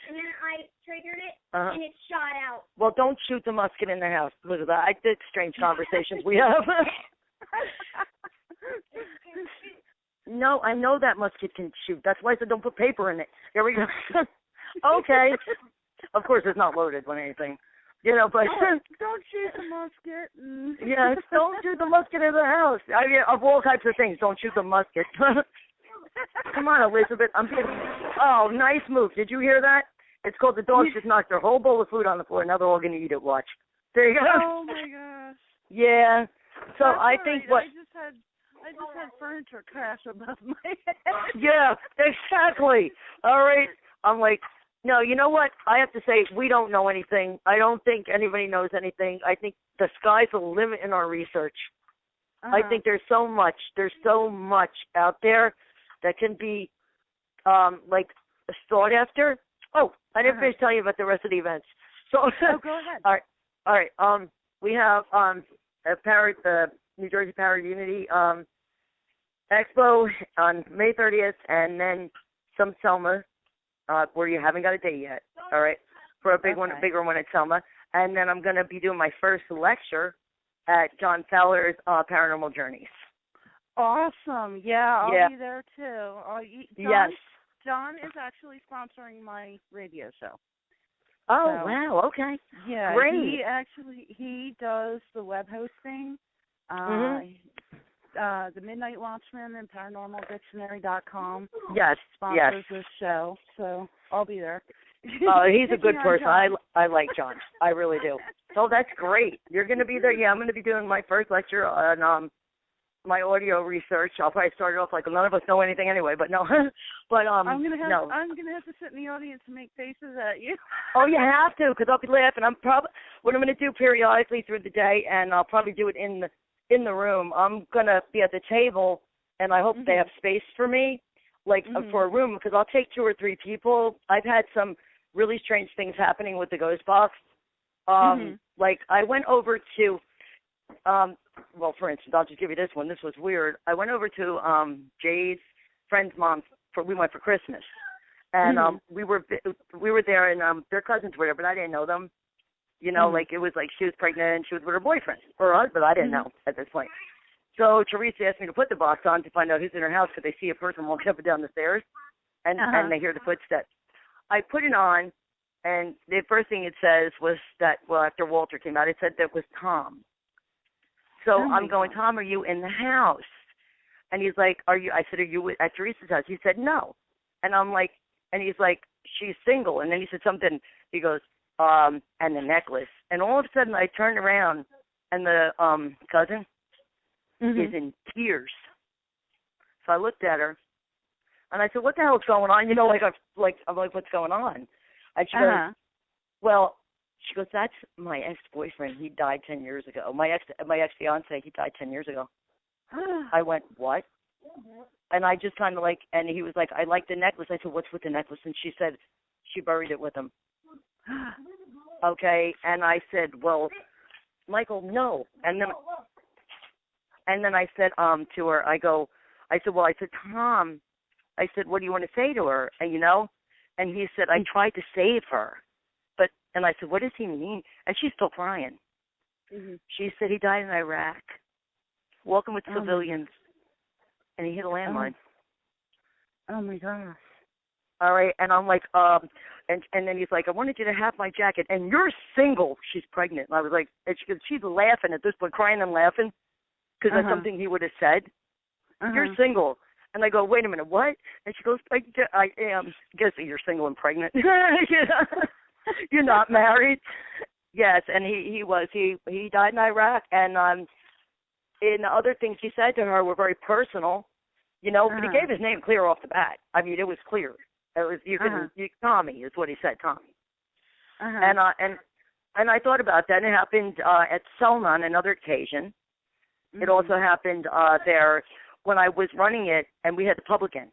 And then I triggered it, and it shot out. Well, don't shoot the musket in their house. Look at that. I did strange conversations we have. No, I know that musket can shoot. That's why I said don't put paper in it. Here we go. Okay. Of course, it's not loaded when anything. But don't shoot the musket. Yes, don't shoot the musket in the house. I mean, of all types of things, don't shoot the musket. Come on, Elizabeth. Oh, nice move. Did you hear that? It's called the dog just knocked their whole bowl of food on the floor. Now they're all going to eat it. Watch. There you go. Oh my gosh. Yeah. So That's I think right. what I just had furniture crash above my head. Yeah, exactly. All right. I'm like, no, you know what? I have to say, we don't know anything. I don't think anybody knows anything. I think the sky's the limit in our research. I think there's so much out there that can be, sought after. Oh, I didn't finish telling you about the rest of the events. So, go ahead. All right. We have the New Jersey Power Unity Expo on May 30th, and then some Selma, where you haven't got a date yet. All right, for a bigger one at Selma, and then I'm going to be doing my first lecture at John Fowler's Paranormal Journeys. Awesome. Yeah, I'll be there too. John is actually sponsoring my radio show. Oh, wow. Okay. Yeah. Great. He does the web hosting, the Midnight Watchman and ParanormalDictionary.com. Yes. Sponsors this show, so I'll be there. He's a good person. I like John. I really do. So that's great. You're going to be there. Yeah, I'm going to be doing my first lecture on my audio research. I'll probably start it off like none of us know anything anyway, but no. But I'm gonna have to sit in the audience and make faces at you. Oh, you have to, because I'll be laughing. What I'm gonna do periodically through the day, and I'll probably do it in the room. I'm gonna be at the table, and I hope they have space for me, for a room, because I'll take 2 or 3 people. I've had some really strange things happening with the Ghost Box. Like I went over to. Well, for instance, I'll just give you this one. This was weird. I went over to Jay's friend's mom. We went for Christmas, and we were there, and their cousins were there, but I didn't know them. It was like she was pregnant and she was with her boyfriend or her husband. I didn't know at this point. So Teresa asked me to put the box on to find out who's in her house, because they see a person walking up and down the stairs, and they hear the footsteps. I put it on, And the first thing it says was that, well, after Walter came out, it said that was Tom. So I'm going, Tom, are you in the house? And he's like, are you? I said, are you at Teresa's house? He said, no. And I'm like, and he's like, she's single. And then he said something. He goes, and the necklace. And all of a sudden I turned around, and the cousin is in tears. So I looked at her, and I said, what the hell is going on? You know, I'm like, what's going on? And she goes, well, she goes, that's my ex-boyfriend. He died 10 years ago. My ex-fiance, he died 10 years ago. I went, what? And I just kind of like, and he was like, I like the necklace. I said, what's with the necklace? And she said, she buried it with him. Okay. And I said, well, Michael, no. And then I said to her, I said, Tom, I said, what do you want to say to her? And, you know, and he said, I tried to save her. And I said, what does he mean? And she's still crying. She said, he died in Iraq, walking with civilians, and he hit a landmine. Oh, my gosh. All right, and I'm like, and then he's like, I wanted you to have my jacket, and you're single. She's pregnant. And I was like, and she's laughing at this point, crying and laughing, because that's something he would have said. You're single. And I go, wait a minute, what? And she goes, I am. Guess you're single and pregnant. You're not married. Yes, and he died in Iraq, and and the other things he said to her were very personal, you know, but he gave his name clear off the bat. I mean, it was clear. It was Tommy is what he said, Tommy. And I thought about that. And it happened at Selma on another occasion. It also happened there when I was running it, and we had the publican.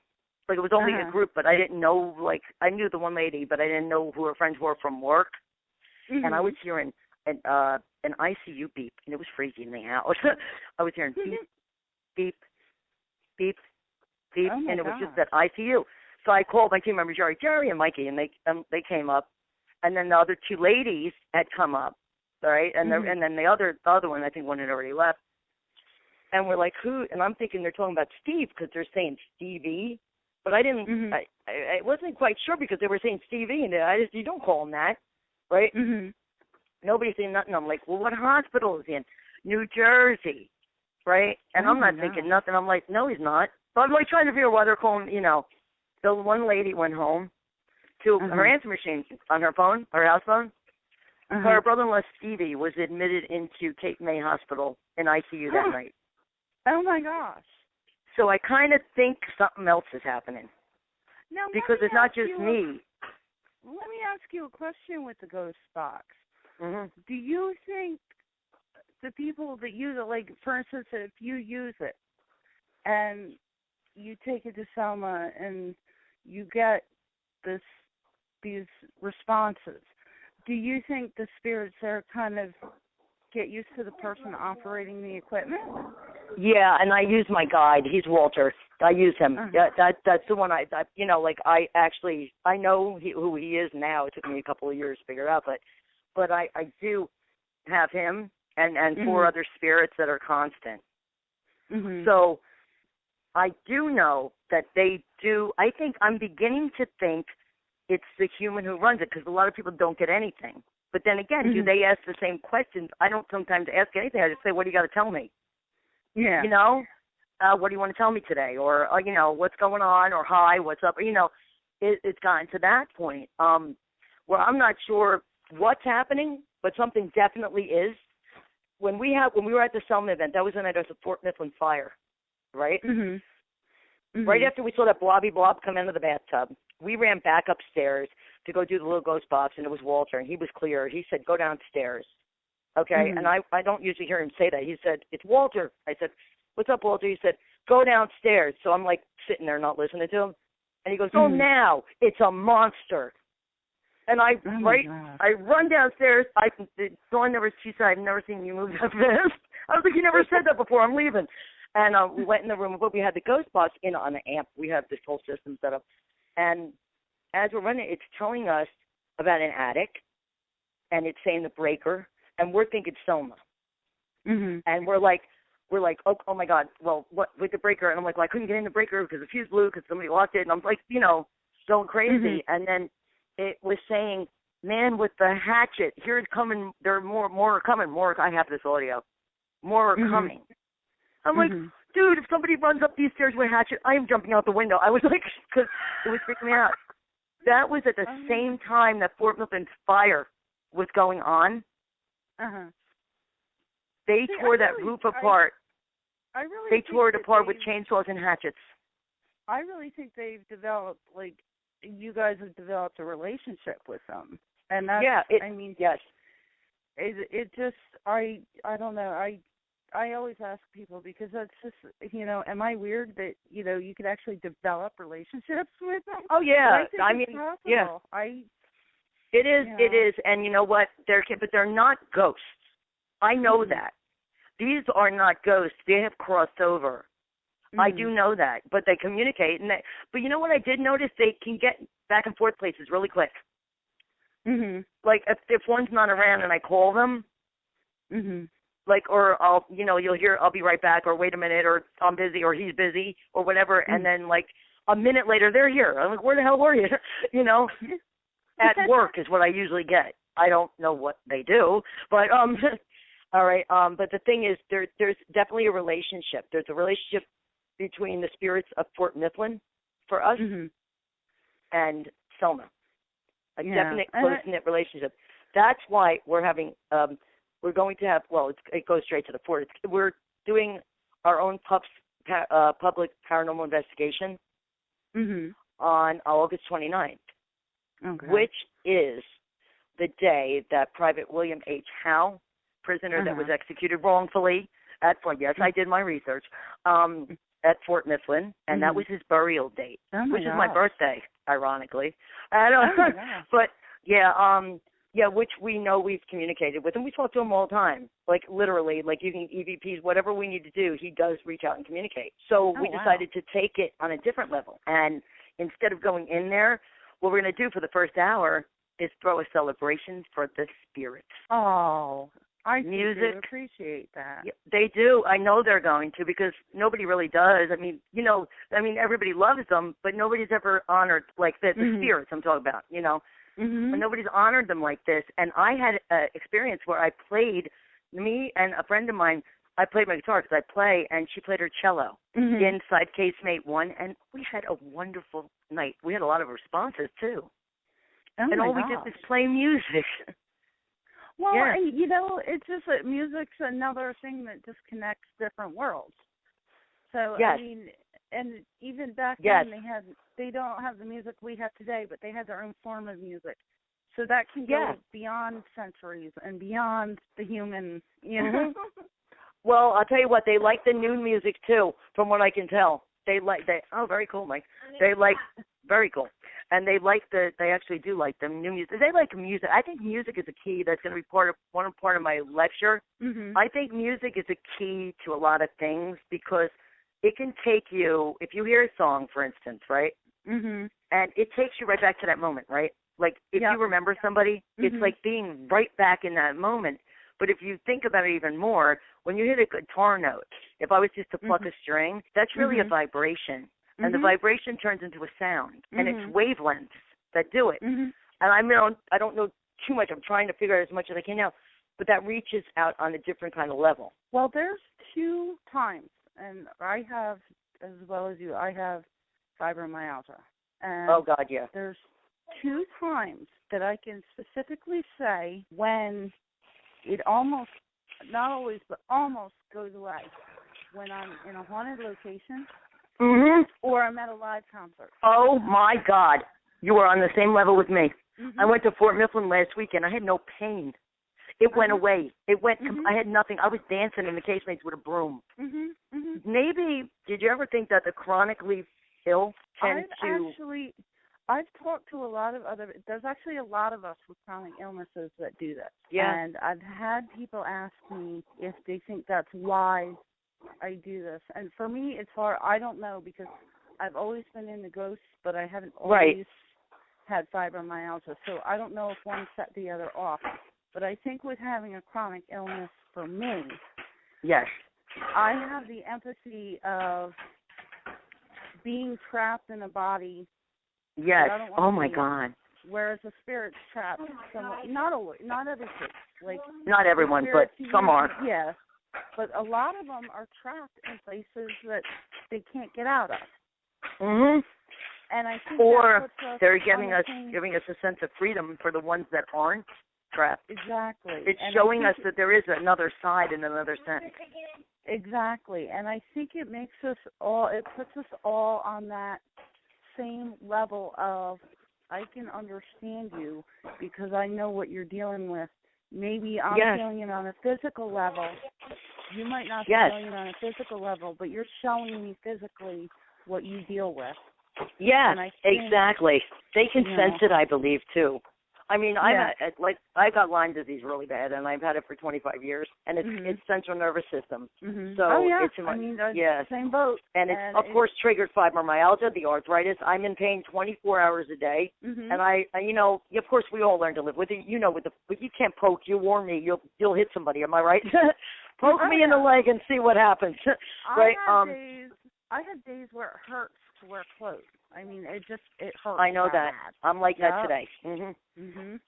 Like, it was only a group, but I didn't know, like, I knew the one lady, but I didn't know who her friends were from work. And I was hearing an ICU beep, and it was freaking me out. I was hearing beep, beep, beep, beep, and it was just that ICU. So I called my team members, Jerry and Mikey, and they came up. And then the other two ladies had come up, all right? And then the other one, I think one had already left. And we're like, who? And I'm thinking they're talking about Steve because they're saying Stevie. But I didn't, I wasn't quite sure because they were saying Stevie, and you don't call him that, right? Nobody's saying nothing. I'm like, well, what hospital is he in? New Jersey, right? And I'm not thinking nothing. I'm like, no, he's not. But I'm like trying to figure out why they're calling, you know. The one lady went home to her answer machine on her phone, her house phone. Her brother-in-law, Stevie, was admitted into Cape May Hospital in ICU that night. Oh, my gosh. So I kind of think something else is happening. Now, because it's not just me. Let me ask you a question with the ghost box. Do you think the people that use it, like, for instance, if you use it and you take it to Selma and you get these responses, do you think the spirits there kind of get used to the person operating the equipment? Yeah, and I use my guide. He's Walter. I use him. That's the one I you know, like I know who he is now. It took me a couple of years to figure it out, but I do have him and four other spirits that are constant. So I do know that they do. I think I'm beginning to think it's the human who runs it because a lot of people don't get anything. But then again, do they ask the same questions? I don't sometimes ask anything. I just say, what do you got to tell me? Yeah. You know, what do you want to tell me today? Or you know, what's going on? Or hi, what's up? Or, you know, it's gotten to that point where I'm not sure what's happening, but something definitely is. When we were at the Selma event, that was the night of the Fort Mifflin fire, right? Right after we saw that blobby blob come into the bathtub, we ran back upstairs to go do the little ghost box, and it was Walter, and he was clear. He said, go downstairs. Okay, and I don't usually hear him say that. He said, it's Walter. I said, what's up, Walter? He said, go downstairs. So I'm like sitting there not listening to him. And he goes, oh, now it's a monster. And I run downstairs. She said, I've never seen you move that fast. I was like, you never said that before. I'm leaving. And we went in the room, but we had the ghost box in on the amp. We have this whole system set up. And as we're running, it's telling us about an attic, and it's saying the breaker, and we're thinking Selma. And we're like, oh my God, well, what with the breaker? And I'm like, well, I couldn't get in the breaker because the fuse blew because somebody locked it. And I'm like, you know, going crazy. And then it was saying man with the hatchet. Here it's coming. There are more are coming. More. I have this audio. More are coming. I'm like, dude, if somebody runs up these stairs with a hatchet, I am jumping out the window. I was like, because it was freaking me out. That was at the same time that Fort Mifflin's fire was going on. They tore that roof apart. They tore it apart with chainsaws and hatchets. I really think they've developed, like, you guys have developed a relationship with them. And that's, yes. It just, I don't know, I always ask people, because that's just, you know, am I weird that, you know, you could actually develop relationships with them? Oh, yeah. I mean, yeah. It is, and you know what? But they're not ghosts. I know that. These are not ghosts. They have crossed over. I do know that, but they communicate. But you know what I did notice? They can get back and forth places really quick. Like if one's not around and I call them, like, or you'll hear, I'll be right back, or wait a minute, or I'm busy, or he's busy, or whatever, and then like a minute later they're here. I'm like, where the hell were you? You know, at work is what I usually get. I don't know what they do, but all right. But the thing is, there's definitely a relationship. There's a relationship between the spirits of Fort Mifflin for us and Selma. A definite close-knit relationship. That's why we're having, we're going to have, well, it goes straight to the fort. We're doing our own P.U.P.S, public paranormal investigation on August 29th, which is the day that Private William H. Howe, prisoner that was executed wrongfully at Fort, yes, I did my research, at Fort Mifflin, and that was his burial date, which is my birthday, ironically. But which we know we've communicated with, and we talk to him all the time, like literally, like using EVPs, whatever we need to do, he does reach out and communicate. So we decided to take it on a different level, and instead of going in there, what we're going to do for the first hour is throw a celebration for the spirits. Oh, I music. Appreciate that. Yeah, they do. I know they're going to, because nobody really does. I mean, everybody loves them, but nobody's ever honored like the spirits I'm talking about, you know. But nobody's honored them like this. And I had an experience where I played, me and a friend of mine, I played my guitar because I play, and she played her cello inside Casemate 1, and we had a wonderful night. We had a lot of responses, too. And all we did was play music. Well, you know, it's just that music's another thing that just connects different worlds. So, I mean, and even back then they don't have the music we have today, but they had their own form of music. So that can go beyond centuries and beyond the human, you know. Well, I'll tell you what, they like the new music too, from what I can tell. Oh, very cool, Mike. Very cool. And they actually do like the new music. They like music. I think music is a key that's going to be one part of my lecture. I think music is a key to a lot of things, because it can take you, if you hear a song, for instance, right? And it takes you right back to that moment, right? Like, if you remember somebody, it's like being right back in that moment. But if you think about it even more, when you hit a guitar note, if I was just to pluck a string, that's really a vibration. And the vibration turns into a sound. And it's wavelengths that do it. And I don't know too much. I'm trying to figure out as much as I can now. But that reaches out on a different kind of level. Well, there's 2 times, and I have, as well as you, I have fibromyalgia. And oh, God, yeah. There's 2 times that I can specifically say when it almost, not always, but almost goes away. When I'm in a haunted location or I'm at a live concert. Oh, my God. You are on the same level with me. I went to Fort Mifflin last weekend. I had no pain. It went away. It went. I had nothing. I was dancing in the casemates with a broom. Maybe, did you ever think that the chronically ill tend to... I've talked to a lot of there's actually a lot of us with chronic illnesses that do this. Yeah. And I've had people ask me if they think that's why I do this. And for me, it's hard. I don't know, because I've always been into ghosts, but I haven't always had fibromyalgia. So I don't know if one set the other off. But I think with having a chronic illness, for me, I have the empathy of being trapped in a body. Yes. Oh, my God. whereas a spirit's trapped somewhere. Not every case. Like, not everyone, but some are. Yeah, but a lot of them are trapped in places that they can't get out of. Mhm. And I think or they're giving us a sense of freedom for the ones that aren't trapped. Exactly. It's showing us that there is another side in another sense. Exactly. And I think it puts us all on that same level of, I can understand you because I know what you're dealing with. Maybe I'm feeling it on a physical level. You might not be feeling it on a physical level, but you're showing me physically what you deal with. Yes, exactly. They can sense it, I believe, too. I mean, I got Lyme disease really bad, and I've had it for 25 years, and it's central nervous system. Mm-hmm. So it's same boat. And it's, of course, triggered fibromyalgia, the arthritis. I'm in pain 24 hours a day, and I, of course, we all learn to live with it. You know, but you can't poke you or me. You'll hit somebody. Am I right? Poke me in the leg and see what happens. Right? I have days where it hurts to wear clothes. I mean, it hurts. I know that. I'm like that today.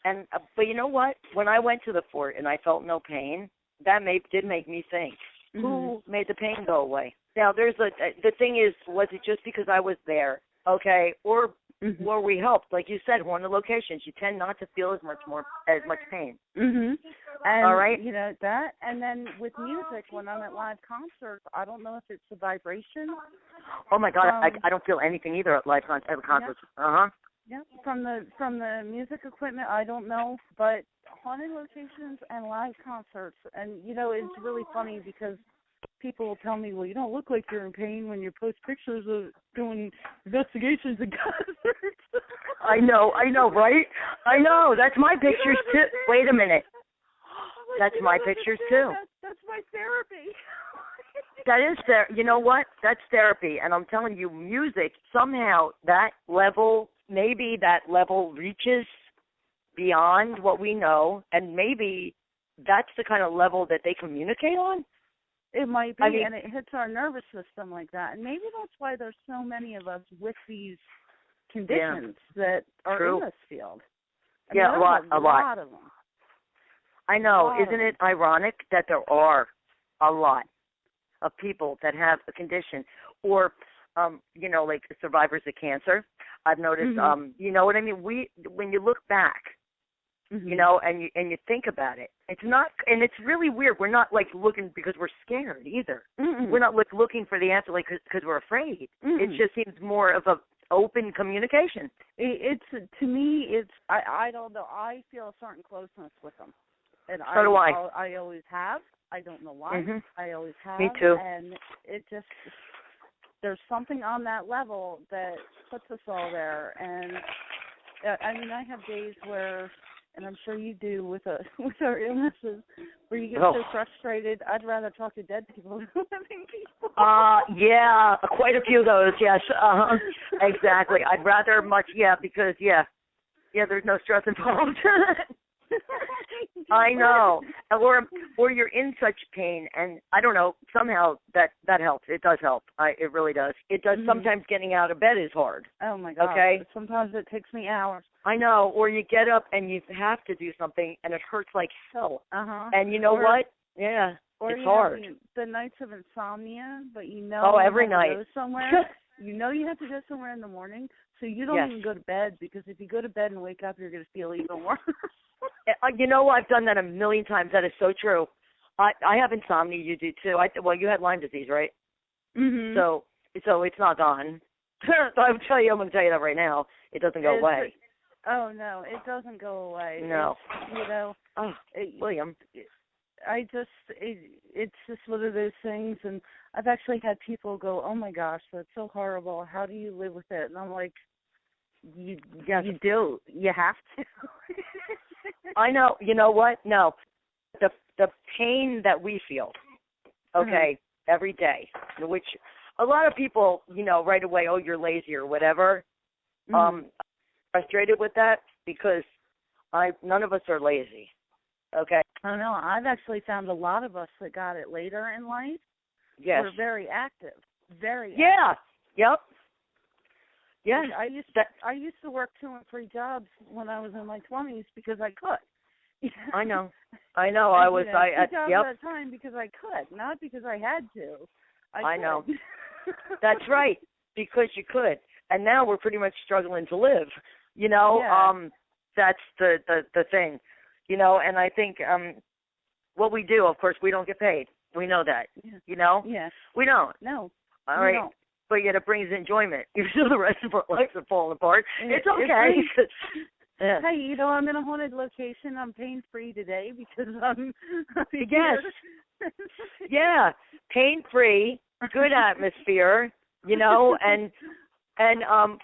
And but you know what? When I went to the fort and I felt no pain, that did make me think, who made the pain go away? Now, there's the thing is, was it just because I was there, okay, or were we helped? Like you said, one of the locations, you tend not to feel as much pain. And, all right. You know, that, and then with music, when I'm at live concerts, I don't know if it's the vibration. Oh, my God, I don't feel anything either at live concerts. Yeah, from the music equipment, I don't know, but haunted locations and live concerts, and, it's really funny because people will tell me, well, you don't look like you're in pain when you post pictures of doing investigations in concerts. I know, right? I know. That's my pictures, too. Wait a minute. That's my pictures, too. That's my therapy. That is you know what? That's therapy. And I'm telling you, music, somehow maybe that level reaches beyond what we know, and maybe that's the kind of level that they communicate on. It might be, and it hits our nervous system like that. And maybe that's why there's so many of us with these conditions that are in this field. I mean, a lot of them. I know. Isn't it ironic that there are a lot of people that have a condition, or, like survivors of cancer? I've noticed, you know what I mean? When you look back, and you think about it, it's not, and it's really weird. We're not looking because we're scared either. We're not looking for the answer because we're afraid. It just seems more of a open communication. To me, I don't know. I feel a certain closeness with them. And so do I. I always have. I don't know why. I always have. Me too. And it just, there's something on that level that puts us all there. And I mean, I have days where, and I'm sure you do with our illnesses, where you get so frustrated. I'd rather talk to dead people than living people. Yeah, quite a few of those. Yes, exactly. I'd rather because there's no stress involved. I know. Or you're in such pain, and I don't know, somehow that helps. It does help. It really does. It does. Sometimes getting out of bed is hard. Oh, my God. Okay? Sometimes it takes me hours. I know. Or you get up and you have to do something, and it hurts like hell. And you know what? Yeah, it's hard. The nights of insomnia, but every night. To go somewhere. You have to go somewhere in the morning, so you don't even go to bed, because if you go to bed and wake up, you're going to feel even worse. I've done that a million times. That is so true. I have insomnia. You do too. You had Lyme disease, right? So it's not gone. So I'm going to tell you that right now. It doesn't go away. Oh no, it doesn't go away. No. William. It's just one of those things, and I've actually had people go, "Oh my gosh, that's so horrible. How do you live with it?" And I'm like, You do. You have to. I know. You know what? No. The pain that we feel, every day, which a lot of people, right away, oh, you're lazy or whatever. I'm frustrated with that because none of us are lazy. Okay. I don't know. I've actually found a lot of us that got it later in life. Yes. Were very active. Very active. Yeah. Yep. Yeah. Like, I used to work 2 and 3 jobs when I was in my 20s because I could. I know. I was. Jobs at a time because I could, not because I had to. I know. That's right, because you could. And now we're pretty much struggling to live. You know, that's the thing. You know, and I think what we do, of course, we don't get paid. We know that. Yeah. You know? Yeah. We don't. No. All right. Don't. But yet it brings enjoyment. Even though the rest of our lives are falling apart. It's okay. Yeah. Hey, you know, I'm in a haunted location. I'm pain-free today because I'm Yes. Yeah. Pain-free, good atmosphere, you know, and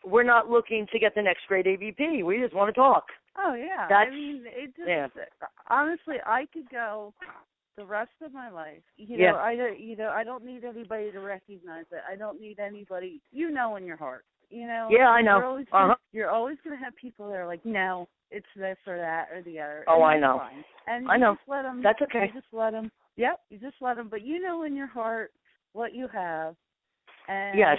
we're not looking to get the next great AVP. We just want to talk. Oh, yeah. That's, I mean, it just, honestly, I could go the rest of my life. You know, I don't need anybody to recognize it. I don't need anybody, you know, in your heart. You know? Yeah, I know. You're always going to have people that are like, no, it's this or that or the other. Oh, I know. Fine. And I know. Just let them. That's okay. You just let them. Yep, you just let them. But you know in your heart what you have. And yes.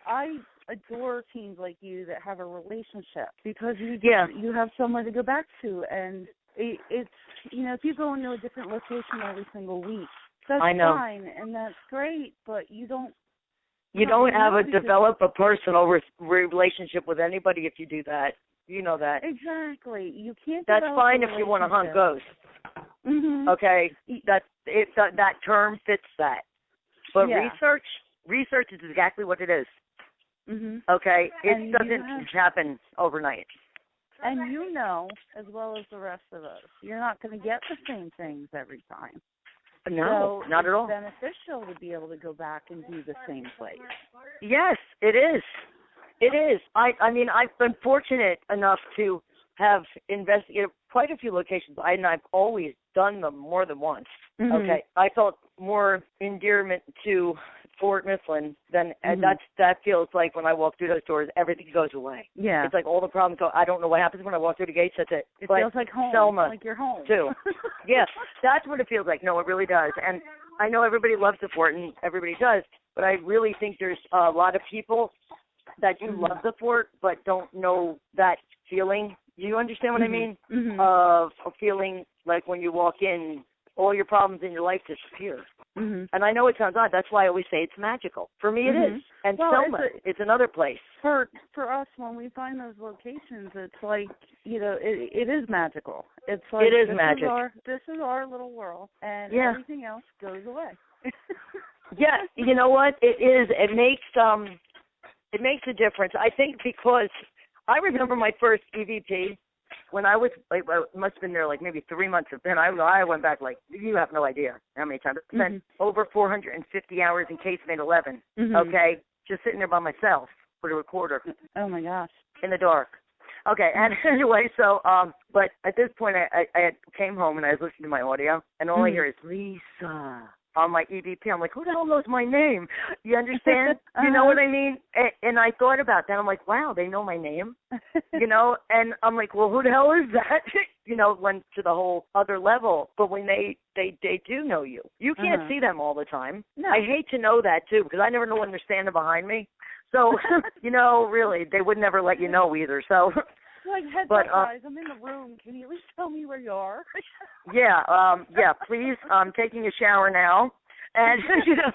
I adore teens like you that have a relationship because you have somewhere to go back to. And it's, you know, if you go into a different location every single week, that's fine and that's great, but you don't. You don't develop a personal relationship with anybody if you do that. You know that. Exactly. You can't. That's fine if you want to hunt ghosts. Mm-hmm. Okay. That term fits that. But research is exactly what it is. Mm-hmm. Okay. It doesn't happen overnight. And you know, as well as the rest of us, you're not going to get the same things every time. No, so not at all. It's beneficial to be able to go back and do the same place. Yes, it is. It is. I mean, I've been fortunate enough to have investigated quite a few locations, and I've always done them more than once. Mm-hmm. Okay, I felt more endearment to Fort Mifflin than that feels like when I walk through those doors, everything goes away. Yeah, it's like all the problems go. I don't know what happens when I walk through the gates. That's it. It feels like home. Selma, like you're home too. Yeah, that's what it feels like. No, it really does. And I know everybody loves the fort, and everybody does, but I really think there's a lot of people that do love the fort, but don't know that feeling. Do you understand what I mean? Mm-hmm. Of a feeling like when you walk in, all your problems in your life disappear. Mm-hmm. And I know it sounds odd. That's why I always say it's magical. For me, it is. And Selma, it's another place. For us, when we find those locations, it's like, you know, it is magical. It's like, it is magic. This is our little world, and everything else goes away. Yeah, you know what? It is. It makes a difference. I think because I remember my first EVP when I was, like, I must have been there like maybe 3 months. Then I went back like, you have no idea how many times. I spent over 450 hours in casemate 11, okay, just sitting there by myself with a recorder. Oh, my gosh. In the dark. Okay, and anyway, so, but at this point I came home and I was listening to my audio, and all I hear is, Lisa, on my EVP. I'm like, who the hell knows my name? You understand? You know what I mean? And I thought about that. I'm like, wow, they know my name, you know? And I'm like, well, who the hell is that? You know, went to the whole other level. But when they do know you, you can't see them all the time. No. I hate to know that, too, because I never know when they're standing behind me. So, you know, really, they would never let you know either. So, like, heads up, guys, I'm in the room. Can you at least tell me where you are? Yeah, please. I'm taking a shower now. And, you know,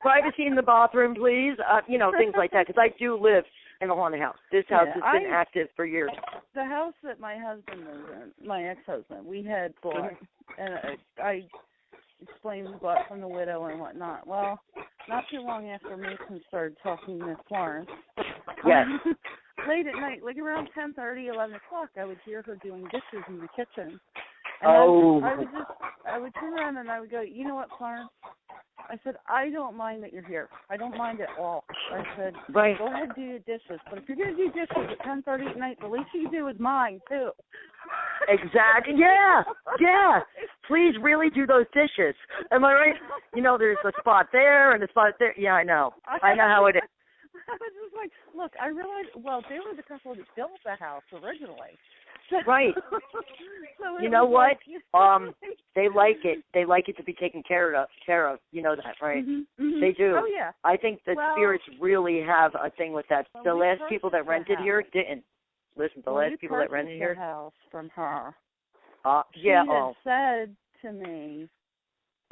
privacy in the bathroom, please. You know, things like that, because I do live in a haunted house. This house has been active for years. The house that my husband lives in, my ex-husband, we had bought, and I explained we bought from the widow and whatnot. Well, not too long after Mason started talking to Florence, late at night, like around 10:30, 11 o'clock, I would hear her doing dishes in the kitchen. And I would turn around and I would go, you know what, Florence? I said, I don't mind that you're here. I don't mind at all. I said, go ahead and do your dishes. But if you're going to do dishes at 10:30 at night, the least you do is mine, too. Exactly. Yeah. Please really do those dishes. Am I right? You know, there's a spot there and a spot there. Yeah, I know. I know how it is. I was just like, look, I realized, well, they were the couple that built the house originally. Right. So you know what? Like, they like it. They like it to be taken care of. You know that, right? They do. Oh yeah. I think the spirits really have a thing with that. The last people that rented here didn't. Listen, the last people that rented here. House from her. She had said to me,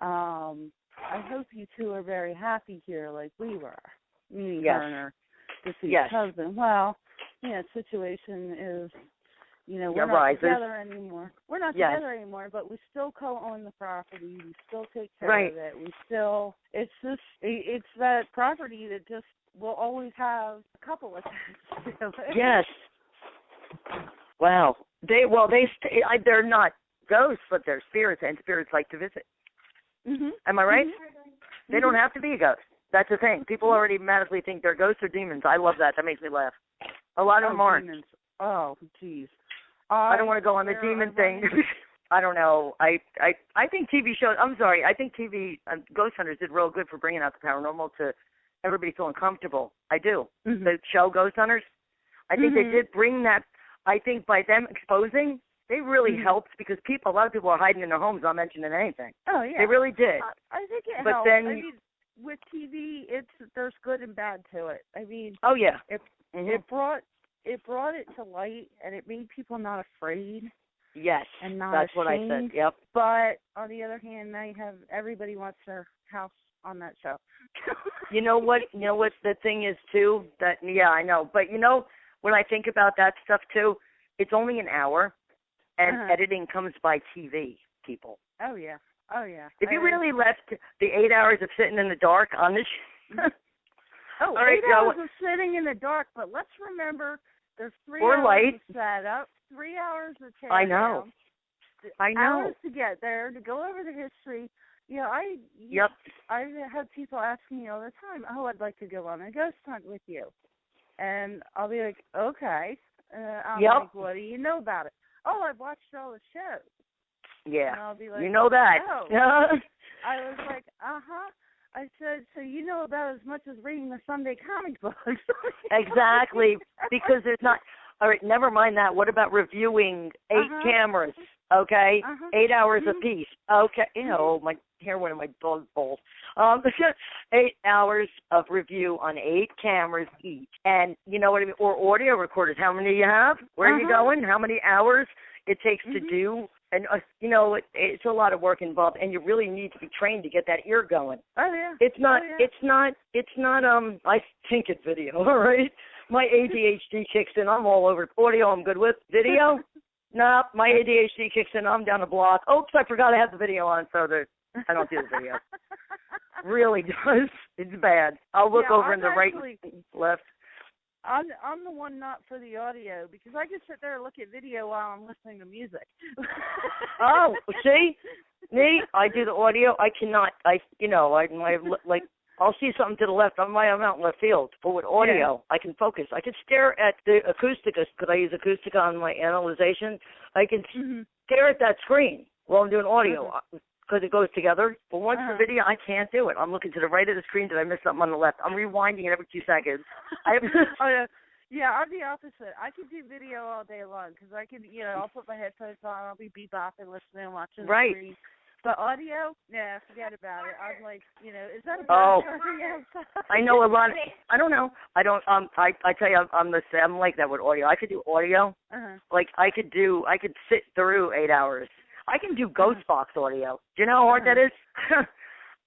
I hope you two are very happy here like we were. Me, her, and her deceased husband. Well, situation is, we're not together anymore. We're not together anymore, but we still co-own the property. We still take care of it. We still, it's that property that just will always have a couple attached to it. Yes. Wow. They're not ghosts, but they're spirits, and spirits like to visit. Am I right? They don't have to be a ghost. That's the thing. People already automatically think they're ghosts or demons. I love that. That makes me laugh. A lot of them aren't. Demons. Oh, jeez. I don't want to go on the demon thing. I don't know. I think TV shows. I'm sorry. I think TV Ghost Hunters did real good for bringing out the paranormal to everybody feeling comfortable. I do. The show Ghost Hunters. I think they did bring that. I think by them exposing, they really helped because a lot of people are hiding in their homes, not mentioning anything. Oh yeah. They really did. I think it but helped. Then, I mean, with TV, there's good and bad to it. I mean. Oh yeah. It brought it to light, and it made people not afraid. Yes, and not that's ashamed. what I said. Yep. But on the other hand, now everybody wants their house on that show. You know what? The thing is too. I know. But when I think about that stuff too, it's only an hour, and editing comes by TV. People. Oh yeah. If you really left the 8 hours of sitting in the dark on this. 8 hours of sitting in the dark, but let's remember there's 3 hours of setup, 3 hours of tear I know. Hours to get there, to go over the history. I've had people ask me all the time, I'd like to go on a ghost hunt with you. And I'll be like, okay. I'm like, what do you know about it? Oh, I've watched all the shows. Yeah. And I'll be like, you know that. Oh. I was like, I said, so you know about as much as reading the Sunday comic books. Exactly, because there's not. All right, never mind that. What about reviewing 8 cameras? Okay, 8 hours apiece. Okay, my hair went in my dog bowl. 8 hours of review on 8 cameras each, and you know what I mean. Or audio recorders. How many do you have? Where are you going? How many hours it takes to do? And it's a lot of work involved, and you really need to be trained to get that ear going. Oh yeah. It's not. I think it's video. All right. My ADHD kicks in. I'm all over audio. I'm good with video. No, my ADHD kicks in. I'm down the block. Oops, I forgot I have the video on, so I don't do the video. Really does. It's bad. I'll look over in the right, left. I'm the one not for the audio because I can sit there and look at video while I'm listening to music. Oh, see, me, I do the audio. I cannot. I'll see something to the left. I'm out in left field. But with audio, I can focus. I can stare at the Acoustica because I use Acoustica on my analyzation. I can stare at that screen while I'm doing audio. Because it goes together. But once for video, I can't do it. I'm looking to the right of the screen. Did I miss something on the left? I'm rewinding it every 2 seconds. Yeah, I'm the opposite. I can do video all day long because I can, I'll put my headphones on. I'll be bebopping, listening, watching the screen. But audio, forget about it. I'm like, is that a bird chirping outside? I know a lot. I don't know. I don't. I tell you, I'm like that with audio. I could do audio. Like I could sit through 8 hours. I can do ghost box audio. Do you know how hard that is?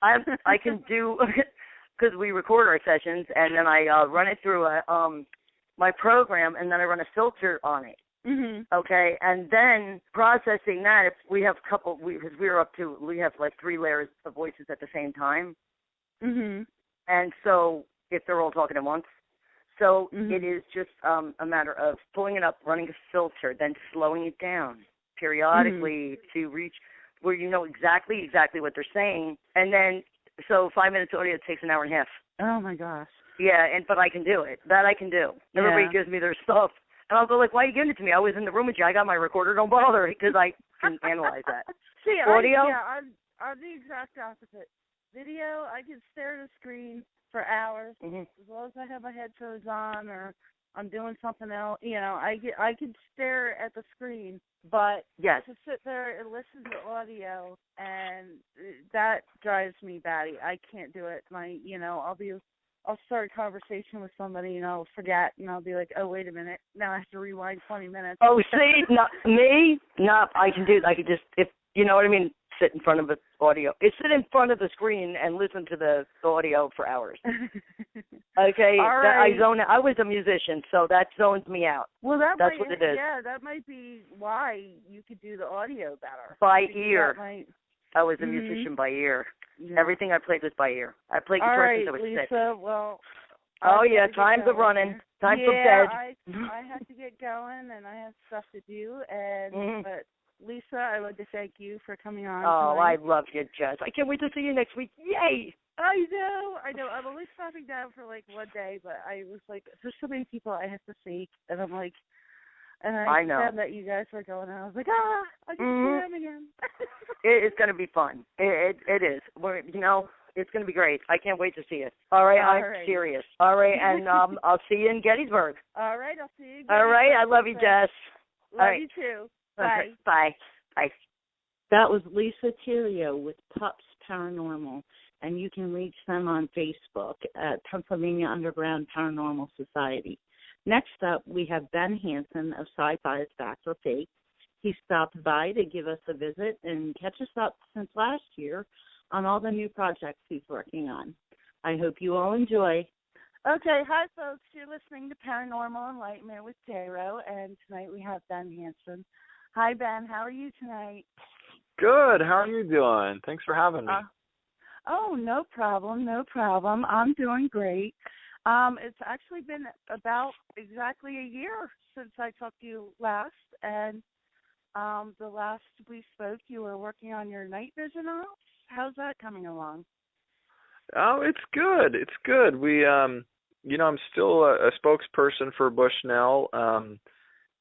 I can do because we record our sessions and then I run it through my program and then I run a filter on it. Okay, and then processing that. If we have we have like 3 layers of voices at the same time. And so if they're all talking at once, so it is just a matter of pulling it up, running a filter, then slowing it down periodically to reach where you know exactly what they're saying, and then so 5 minutes audio takes an hour and a half. Oh my gosh. Yeah, but I can do it. That I can do. Everybody gives me their stuff, and I'll go like, "Why are you giving it to me? I was in the room with you. I got my recorder. Don't bother," because I can analyze that. See, audio. I'm the exact opposite. Video, I can stare at a screen for hours as long as I have my headphones on or I'm doing something else. I could stare at the screen, but yes, to sit there and listen to audio, and that drives me batty. I can't do it. I'll start a conversation with somebody and I'll forget, and I'll be like, oh, wait a minute, now I have to rewind 20 minutes. Oh, see, not me. No, I can do. I could just, if you know what I mean, sit in front of the audio. Sit in front of the screen and listen to the audio for hours. Okay, all right. I was a musician, so that zones me out. Well, that's what it is. Yeah, that might be why you could do the audio better. By ear. I was a mm-hmm. musician by ear. Yeah. Everything I played was by ear. I played guitar since I was Lisa, 6. Well. Oh yeah, time's a running. Time for bed. I had to get going, and I have stuff to do. And but Lisa, I would to thank you for coming on. Oh, tonight. I love you, Jess. I can't wait to see you next week. Yay! I know. I'm only stopping down for like one day, but I was like, there's so many people I have to see, and I'm like, and I know. found that you guys were going, and I was like, I can see them again. It's going to be fun. It is. It's going to be great. I can't wait to see it. All right, I'm serious. All right, and I'll see you in Gettysburg. All right, I'll see you in Gettysburg. All right, I love you, Jess. Love you too. Bye. Bye. Bye. That was Lisa Terio with P.U.P.S Paranormal, and you can reach them on Facebook at Pennsylvania Underground Paranormal Society. Next up, we have Ben Hansen of Sci-Fi's Fact or Fake. He stopped by to give us a visit and catch us up since last year on all the new projects he's working on. I hope you all enjoy. Okay, hi folks. You're listening to Paranormal Enlightenment with Terio, and tonight we have Ben Hansen. Hi Ben, how are you tonight? Good. How are you doing? Thanks for having me. Oh, no problem. I'm doing great. It's actually been about exactly a year since I talked to you last, and the last we spoke, you were working on your night vision ops. How's that coming along? Oh, it's good. It's good. We, I'm still a spokesperson for Bushnell,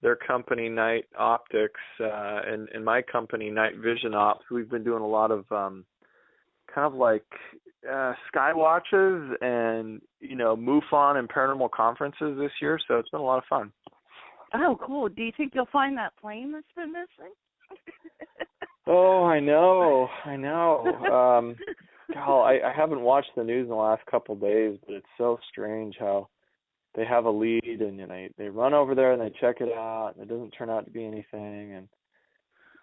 their company Night Optics, and my company Night Vision Ops. We've been doing a lot of kind of like sky watches and MUFON and paranormal conferences this year. So it's been a lot of fun. Oh, cool. Do you think you'll find that plane that's been missing? Oh, I know. I haven't watched the news in the last couple of days, but it's so strange how they have a lead and they run over there and they check it out and it doesn't turn out to be anything. And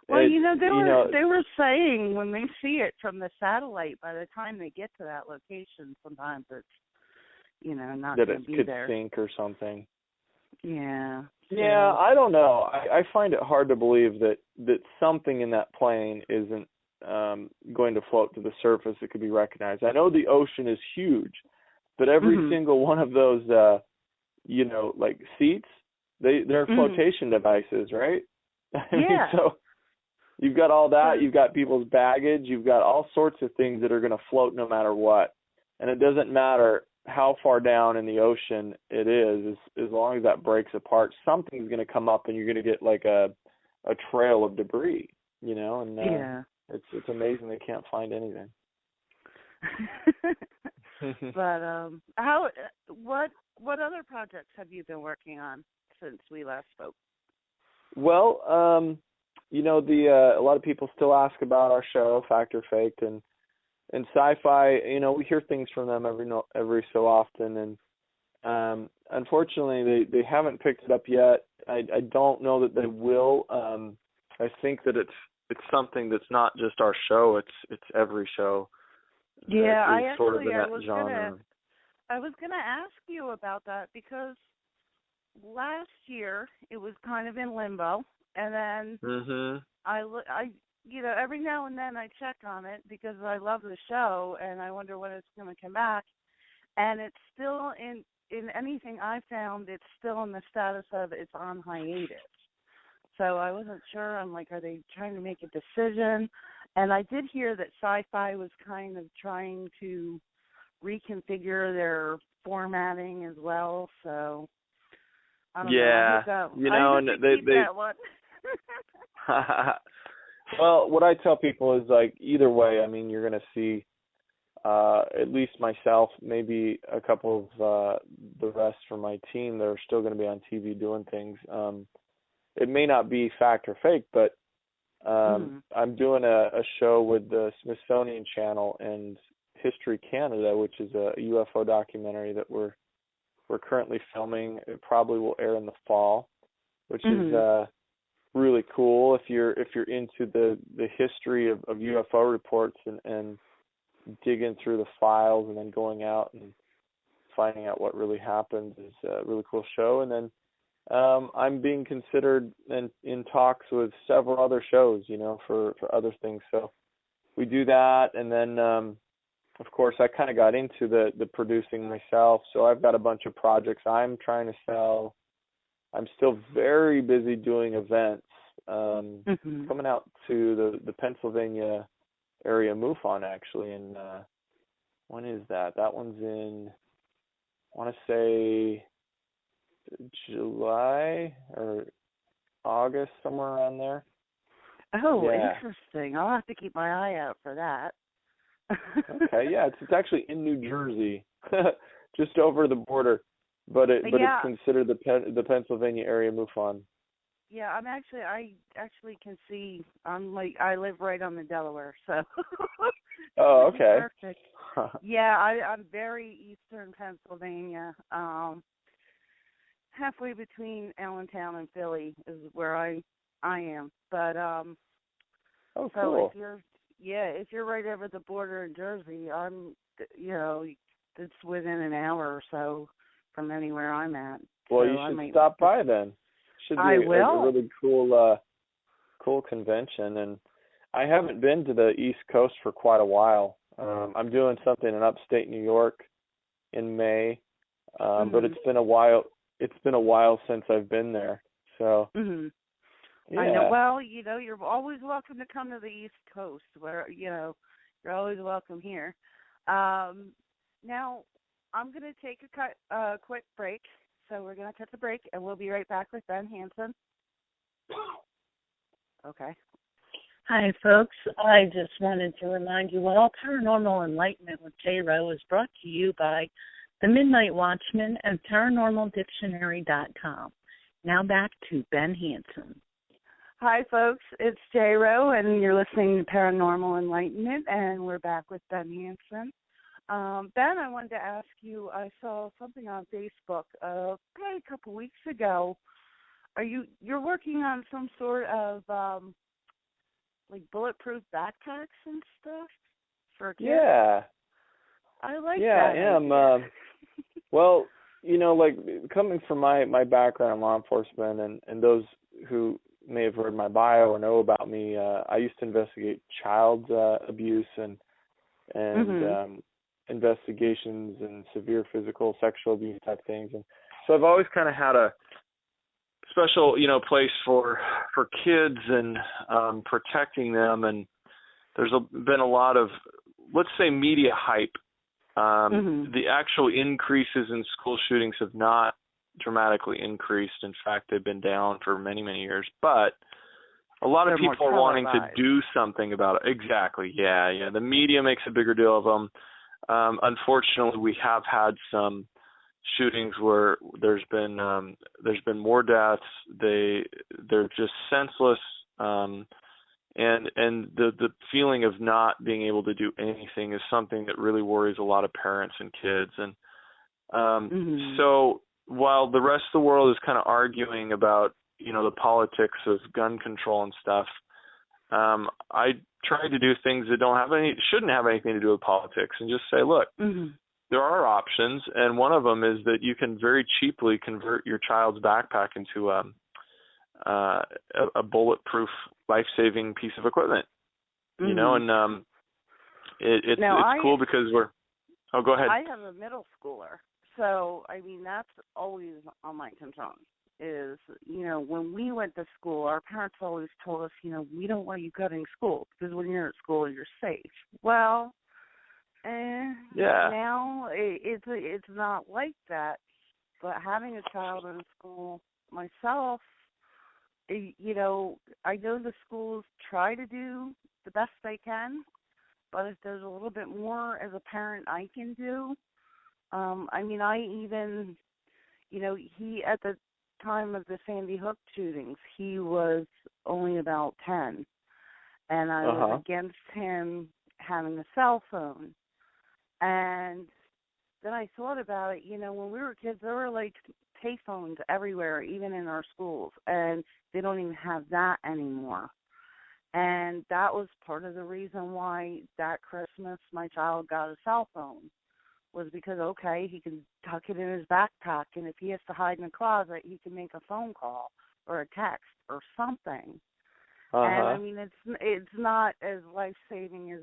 well, they were saying when they see it from the satellite, by the time they get to that location, sometimes it's not going to be there. That it could sink or something. Yeah. Yeah, I don't know. I find it hard to believe that something in that plane isn't going to float to the surface that could be recognized. I know the ocean is huge, but every single one of those, like seats, they're flotation devices, right? Yeah. So you've got all that. You've got people's baggage. You've got all sorts of things that are going to float no matter what. And it doesn't matter how far down in the ocean it is, as long as that breaks apart, something's going to come up and you're going to get like a trail of debris, and yeah. It's amazing they can't find anything. But what other projects have you been working on since we last spoke? Well, a lot of people still ask about our show, Fact or Faked, and Sci-Fi, we hear things from them every so often, and unfortunately they haven't picked it up yet. I don't know that they will. I think that it's something that's not just our show; it's every show. Yeah, I was gonna ask you about that because last year it was kind of in limbo, and then I every now and then I check on it because I love the show and I wonder when it's going to come back. And it's still in anything I found, it's still in the status of it's on hiatus. So I wasn't sure. I'm like, are they trying to make a decision? And I did hear that Sci-Fi was kind of trying to reconfigure their formatting as well. So I don't know. And they that one. Well, what I tell people is like either way, I mean, you're going to see at least myself, maybe a couple of the rest from my team that are still going to be on TV doing things. It may not be fact or fake, but I'm doing a show with the Smithsonian Channel and History Canada, which is a UFO documentary that we're currently filming. It probably will air in the fall, which is really cool if you're into the history of UFO reports and digging through the files and then going out and finding out what really happened. Is a really cool show. And then I'm being considered in talks with several other shows, for other things. So we do that, and then of course I kind of got into the producing myself. So I've got a bunch of projects I'm trying to sell. I'm still very busy doing events. Coming out to the Pennsylvania area MUFON actually, and when is that? That one's in, I want to say July or August, somewhere around there. Oh, yeah. Interesting. I'll have to keep my eye out for that. Okay, yeah, it's actually in New Jersey, just over the border, but it's considered the Pennsylvania area MUFON. Yeah, I actually can see. I live right on the Delaware, so. Oh, okay. Perfect. Yeah, I'm very eastern Pennsylvania. Halfway between Allentown and Philly is where I am. But oh, so cool. if you're right over the border in Jersey, it's within an hour or so from anywhere I'm at. Well, so you should stop by then. Should be a really cool convention, and I haven't been to the East Coast for quite a while. I'm doing something in upstate New York in May, but it's been a while. It's been a while since I've been there. So yeah. I know. Well, you're always welcome to come to the East Coast, where you're always welcome here. Now I'm going to take a quick break. So we're going to cut the break, and we'll be right back with Ben Hansen. Okay. Hi, folks. I just wanted to remind you all, Paranormal Enlightenment with J. Rowe is brought to you by The Midnight Watchman and ParanormalDictionary.com. Now back to Ben Hansen. Hi, folks. It's J. Rowe, and you're listening to Paranormal Enlightenment, and we're back with Ben Hansen. Ben, I wanted to ask you, I saw something on Facebook probably a couple weeks ago. You're working on some sort of like bulletproof backpacks and stuff for kids? Yeah. I like that. Yeah, I am. Well, like coming from my background in law enforcement and those who may have read my bio or know about me, I used to investigate child abuse and investigations and severe physical, sexual abuse type things. And so I've always kind of had a special, place for kids and protecting them. And there's been a lot of, let's say, media hype. The actual increases in school shootings have not dramatically increased. In fact, they've been down for many, many years. But a lot of people are wanting to do something about it. Exactly. Yeah. The media makes a bigger deal of them. Unfortunately, we have had some shootings where there's been more deaths. They're just senseless, and the feeling of not being able to do anything is something that really worries a lot of parents and kids. And so while the rest of the world is kind of arguing about the politics of gun control and stuff, I try to do things that shouldn't have anything to do with politics, and just say, look, there are options, and one of them is that you can very cheaply convert your child's backpack into a bulletproof, life-saving piece of equipment. And it's cool because we're. Oh, go ahead. I have a middle schooler, so that's always on my concern. Is when we went to school, our parents always told us, we don't want you cutting school because when you're at school, you're safe. Well, now it's not like that. But having a child in school myself, I know the schools try to do the best they can, but if there's a little bit more as a parent I can do, I mean, I even, he, at the time of the Sandy Hook shootings, he was only about 10, and I was against him having a cell phone. And then I thought about it, when we were kids, there were like payphones everywhere, even in our schools, and they don't even have that anymore. And that was part of the reason why that Christmas my child got a cell phone, was because, okay, he can tuck it in his backpack, and if he has to hide in a closet, he can make a phone call or a text or something. And, I mean, it's not as life-saving as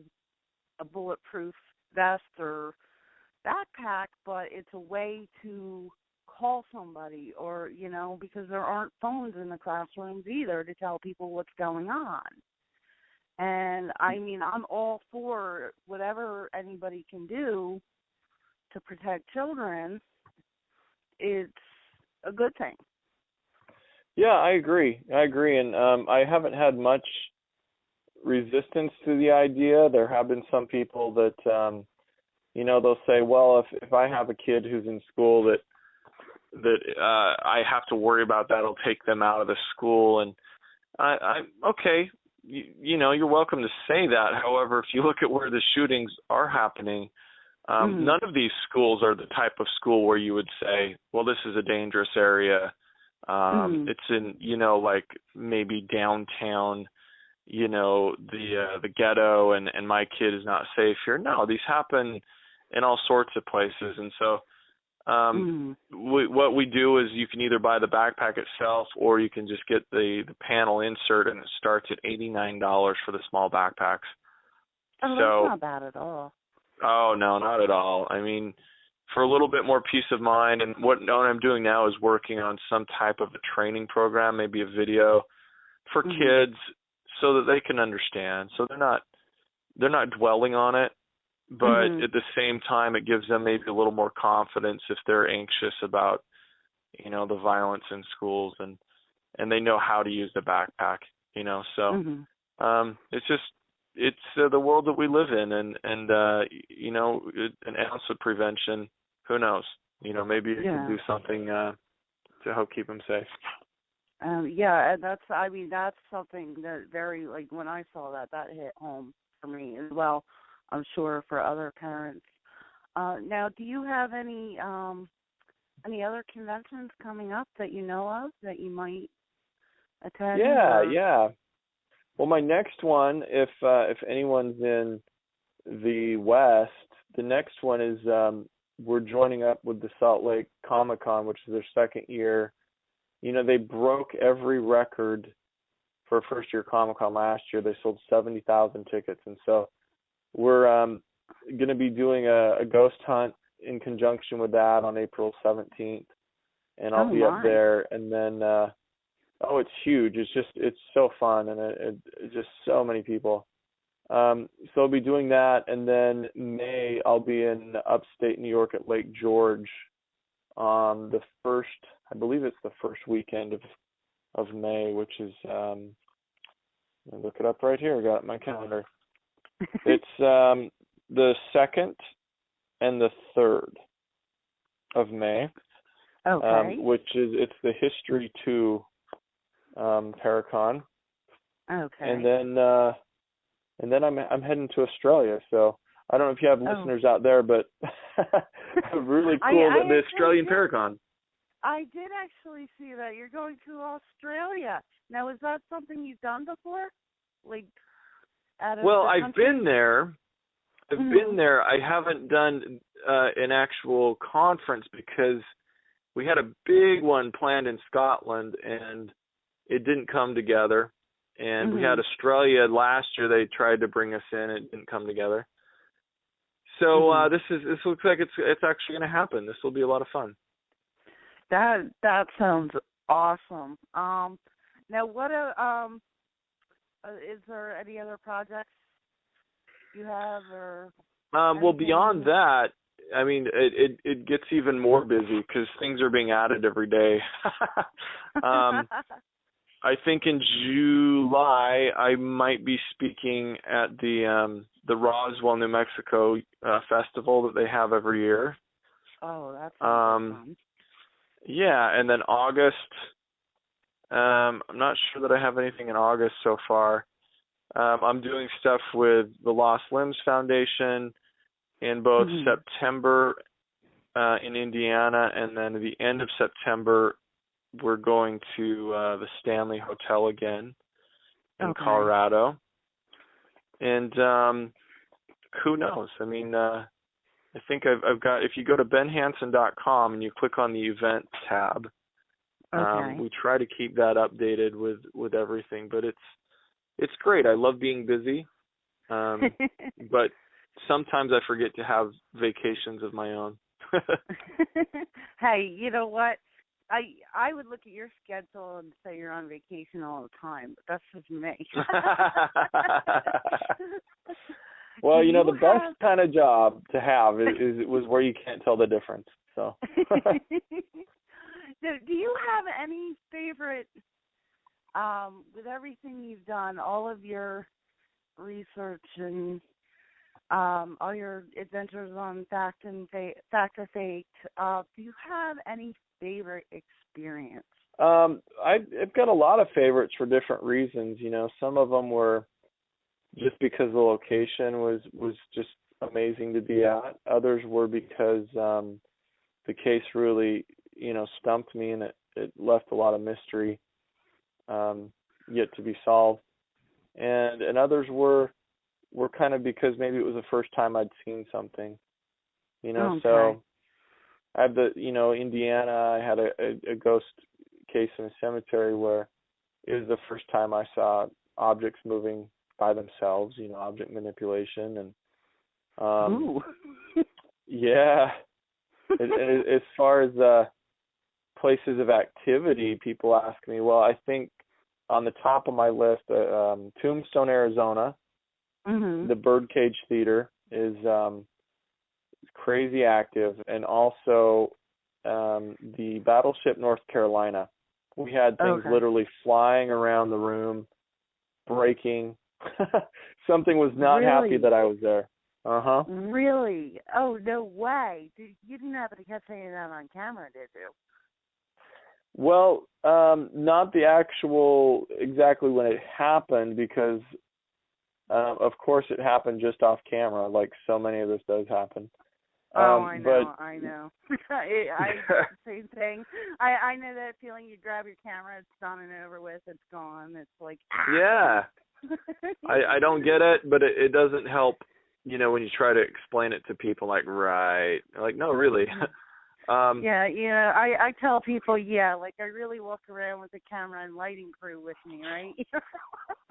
a bulletproof vest or backpack, but it's a way to call somebody or, because there aren't phones in the classrooms either to tell people what's going on. And, I mean, I'm all for whatever anybody can do to protect children. It's a good thing. Yeah, I agree. And I haven't had much resistance to the idea. There have been some people that, they'll say, well, if I have a kid who's in school that I have to worry about that, I'll take them out of the school. And I'm okay. You're welcome to say that. However, if you look at where the shootings are happening, none of these schools are the type of school where you would say, well, this is a dangerous area. It's in, like maybe downtown, the ghetto, and my kid is not safe here. No, these happen in all sorts of places. And so what we do is you can either buy the backpack itself, or you can just get the panel insert, and it starts at $89 for the small backpacks. Oh, that's not bad at all. Oh, no, not at all. I mean, for a little bit more peace of mind, and what I'm doing now is working on some type of a training program, maybe a video for kids, so that they can understand. So they're not dwelling on it, but at the same time, it gives them maybe a little more confidence if they're anxious about, the violence in schools, and they know how to use the backpack, So it's the world that we live in, and an ounce of prevention, who knows? Maybe you can do something to help keep them safe. And that's something that very, like, when I saw that hit home for me as well. I'm sure for other parents. Now, do you have any other conventions coming up that you know of that you might attend? Yeah. Well, my next one, if anyone's in the West, the next one is we're joining up with the Salt Lake Comic-Con, which is their second year. They broke every record for a first-year Comic-Con last year. They sold 70,000 tickets, and so we're going to be doing a ghost hunt in conjunction with that on April 17th, and I'll be up there. And then, it's huge. It's so fun, and it's just so many people. So I'll be doing that, and then May I'll be in upstate New York at Lake George on I believe it's the first weekend of May, which is I'll look it up right here. I got it on my calendar. It's the 2nd and the 3rd of May. Okay. It's the History 2 Paracon. Okay. And then I'm heading to Australia. So I don't know if you have listeners out there, but really cool the Australian Paracon. I did actually see that you're going to Australia. Now, is that something you've done before? Like, I've been there. I haven't done an actual conference because we had a big one planned in Scotland and it didn't come together. And we had Australia last year. They tried to bring us in. It didn't come together. So this looks like it's actually going to happen. This will be a lot of fun. That sounds awesome. Now, what is there any other projects you have, or? Well, beyond that, I mean, it gets even more busy because things are being added every day. I think in July I might be speaking at the the Roswell, New Mexico festival that they have every year. Oh, that's fun. Yeah, and then August, I'm not sure that I have anything in August so far. I'm doing stuff with the Lost Limbs Foundation in both September in Indiana, and then at the end of September, we're going to the Stanley Hotel again in Colorado. And who knows? I mean, I think I've got, if you go to benhansen.com and you click on the event tab, we try to keep that updated with everything, but it's great. I love being busy, but sometimes I forget to have vacations of my own. Hey, you know what? I would look at your schedule and say you're on vacation all the time, but that's just me. Well, the best kind of job to have was where you can't tell the difference. So. Do you have any favorite, with everything you've done, all of your research and all your adventures on Fact or Faked, do you have any favorite experience? I've got a lot of favorites for different reasons. Some of them were just because the location was just amazing to be at. Others were because the case really, stumped me, and it left a lot of mystery yet to be solved. And others were kind of because maybe it was the first time I'd seen something, So I have Indiana, I had a ghost case in a cemetery where it was the first time I saw objects moving by themselves, object manipulation. And yeah, as far as places of activity, people ask me, well, I think on the top of my list, Tombstone, Arizona, the Birdcage Theater is crazy active, and also the Battleship North Carolina. We had things literally flying around the room, breaking. Something was not happy that I was there. Really? Oh, no way. You didn't happen to catch any of that on camera, did you? Well, not the actual exactly when it happened, because of course it happened just off camera, like so many of this does happen. I know. I same thing. I know that feeling. You grab your camera, it's done and over with, it's gone. It's like yeah. I don't get it, but it doesn't help, when you try to explain it to people, like, right, like, no, really. I tell people, like, I really walk around with a camera and lighting crew with me, right?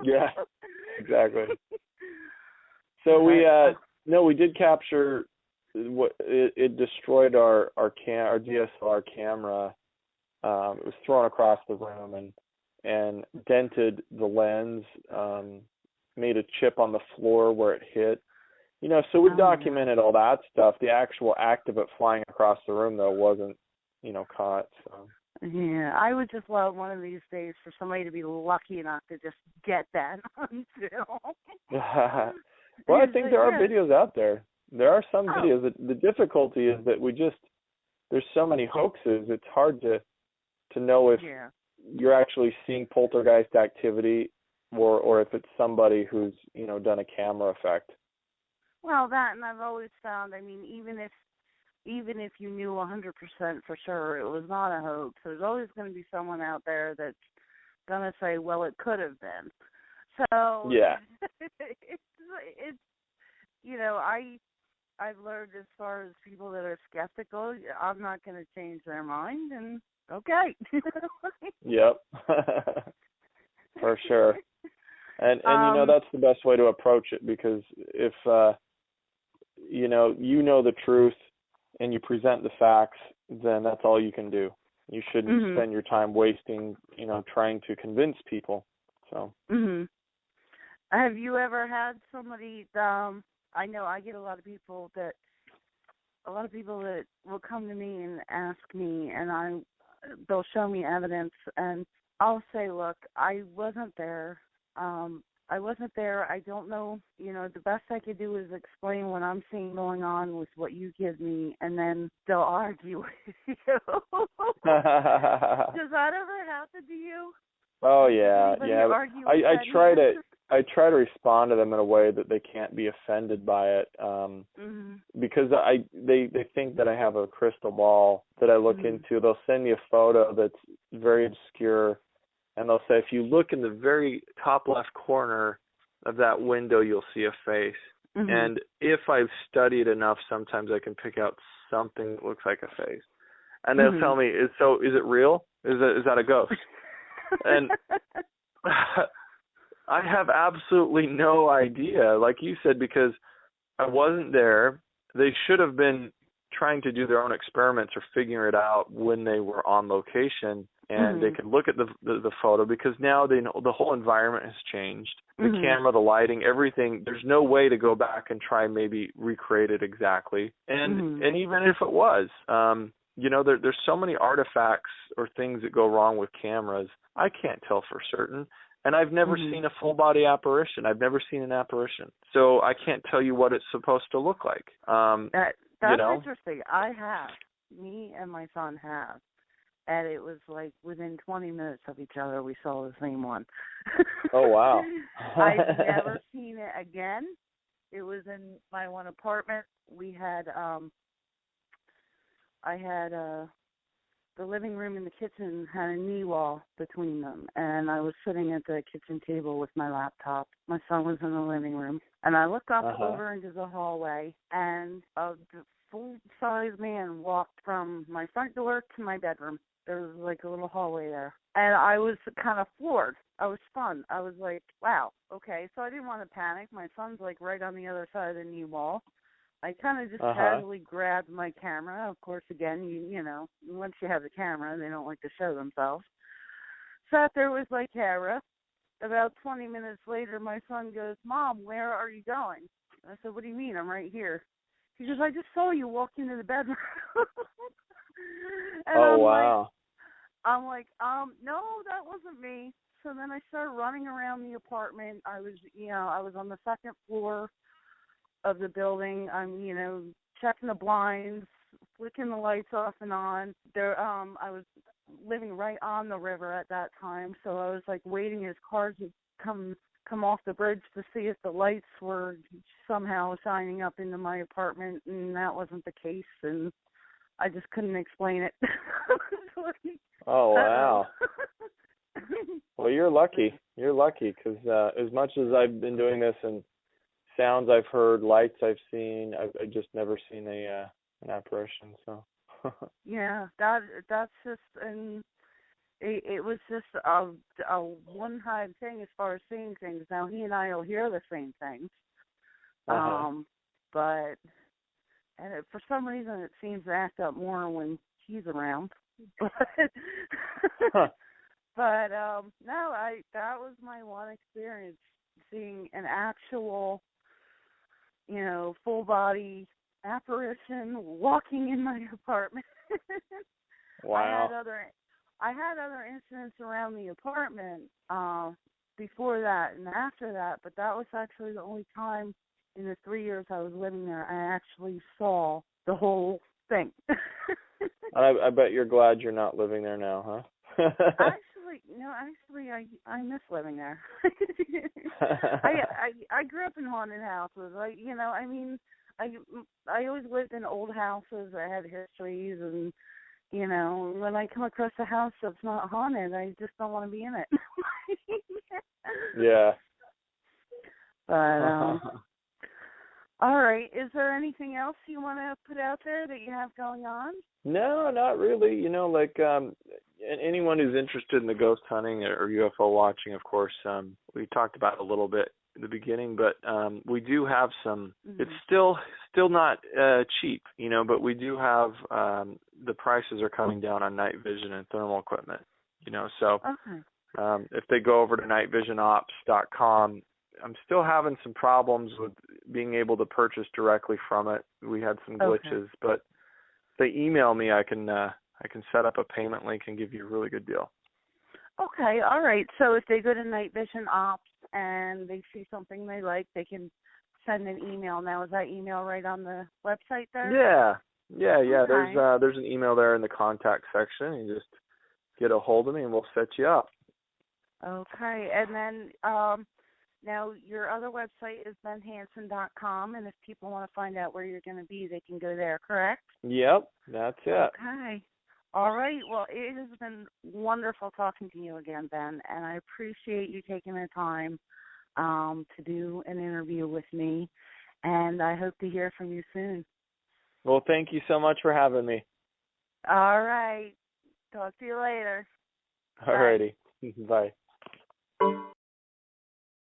Yeah, exactly. So we did capture what it destroyed our DSLR camera. It was thrown across the room and dented the lens, made a chip on the floor where it hit. So we documented all that stuff. The actual act of it flying across the room, though, wasn't, caught. So. Yeah, I would just love one of these days for somebody to be lucky enough to just get that on film. Well, I think there are videos out there. There are some videos. The difficulty is that there's so many hoaxes. It's hard to know if you're actually seeing poltergeist activity or if it's somebody who's, done a camera effect. Well, that, and I've always found, I mean, even if you knew 100% for sure it was not a hoax, there's always going to be someone out there that's going to say, well, it could have been. So yeah, it's I've learned, as far as people that are skeptical, I'm not going to change their mind, and okay. Yep, for sure. And that's the best way to approach it, because if you know the truth and you present the facts, then that's all you can do. You shouldn't spend your time wasting, trying to convince people. So. Have you ever had somebody? I know I get a lot of people that will come to me and ask me, and they'll show me evidence, and I'll say, look, I wasn't there. I wasn't there. I don't know. The best I could do is explain what I'm seeing going on with what you give me, and then they'll argue with you. Does that ever happen to you? Oh yeah, yeah. I try to respond to them in a way that they can't be offended by it, because they think that I have a crystal ball that I look into. They'll send me a photo that's very obscure, and they'll say, if you look in the very top left corner of that window, you'll see a face. And if I've studied enough, sometimes I can pick out something that looks like a face. And they'll tell me, is it real? Is that a ghost? And I have absolutely no idea, like you said, because I wasn't there. They should have been trying to do their own experiments or figure it out when they were on location, and they could look at the photo, because now they know the whole environment has changed. The camera, the lighting, everything. There's no way to go back and try maybe recreate it exactly. And even if it was, there's so many artifacts or things that go wrong with cameras. I can't tell for certain. And I've never seen a full-body apparition. I've never seen an apparition. So I can't tell you what it's supposed to look like. That's interesting. I have. Me and my son have. And it was like within 20 minutes of each other, we saw the same one. Oh, wow. I've never seen it again. It was in my one apartment. We had, the living room and the kitchen had a knee wall between them, and I was sitting at the kitchen table with my laptop. My son was in the living room, and I looked up over into the hallway, and a full-size man walked from my front door to my bedroom. There was like a little hallway there, and I was kind of floored. I was stunned. I was like, wow, okay. So I didn't want to panic. My son's like right on the other side of the knee wall. I kind of just casually grabbed my camera. Of course, again, you know, once you have the camera, they don't like to show themselves. Sat there with my camera. About 20 minutes later, my son goes, "Mom, where are you going?" I said, "What do you mean? I'm right here." He goes, "I just saw you walk into the bedroom." And wow. I'm like, no, that wasn't me. So then I started running around the apartment. I was on the second floor of the building. I'm, checking the blinds, flicking the lights off and on. There, I was living right on the river at that time, so I was like waiting as cars would come off the bridge to see if the lights were somehow shining up into my apartment, and that wasn't the case, and I just couldn't explain it. Oh, wow. Well, you're lucky. You're lucky, because as much as I've been doing this and sounds I've heard, lights I've seen, I've just never seen an apparition. So. Yeah, that's just, and it was just a one-time thing as far as seeing things. Now he and I will hear the same things, but for some reason it seems to act up more when he's around. But no, that was my one experience, seeing an actual, full body apparition walking in my apartment. Wow. I had other incidents around the apartment before that and after that, but that was actually the only time in the 3 years I was living there I actually saw the whole thing. I bet you're glad you're not living there now, huh? Actually, I miss living there. I grew up in haunted houses. I always lived in old houses that had histories, and when I come across a house that's not haunted, I just don't want to be in it. Yeah. But all right. Is there anything else you want to put out there that you have going on? No, not really. Anyone who's interested in the ghost hunting or UFO watching, of course, we talked about it a little bit in the beginning, but we do have some. It's still not cheap, but we do have the prices are coming down on night vision and thermal equipment. So if they go over to nightvisionops.com, I'm still having some problems with being able to purchase directly from it. We had some glitches, but if they email me, I can set up a payment link and give you a really good deal. Okay, all right. So if they go to Night Vision Ops and they see something they like, they can send an email. Now, is that email right on the website there? Yeah. Okay. There's an email there in the contact section. You just get a hold of me and we'll set you up. Okay, and then now your other website is benhansen.com, and if people want to find out where you're going to be, they can go there, correct? Yep, that's it. Okay. All right. Well, it has been wonderful talking to you again, Ben, and I appreciate you taking the time to do an interview with me, and I hope to hear from you soon. Well, thank you so much for having me. All right. Talk to you later. All righty. Bye.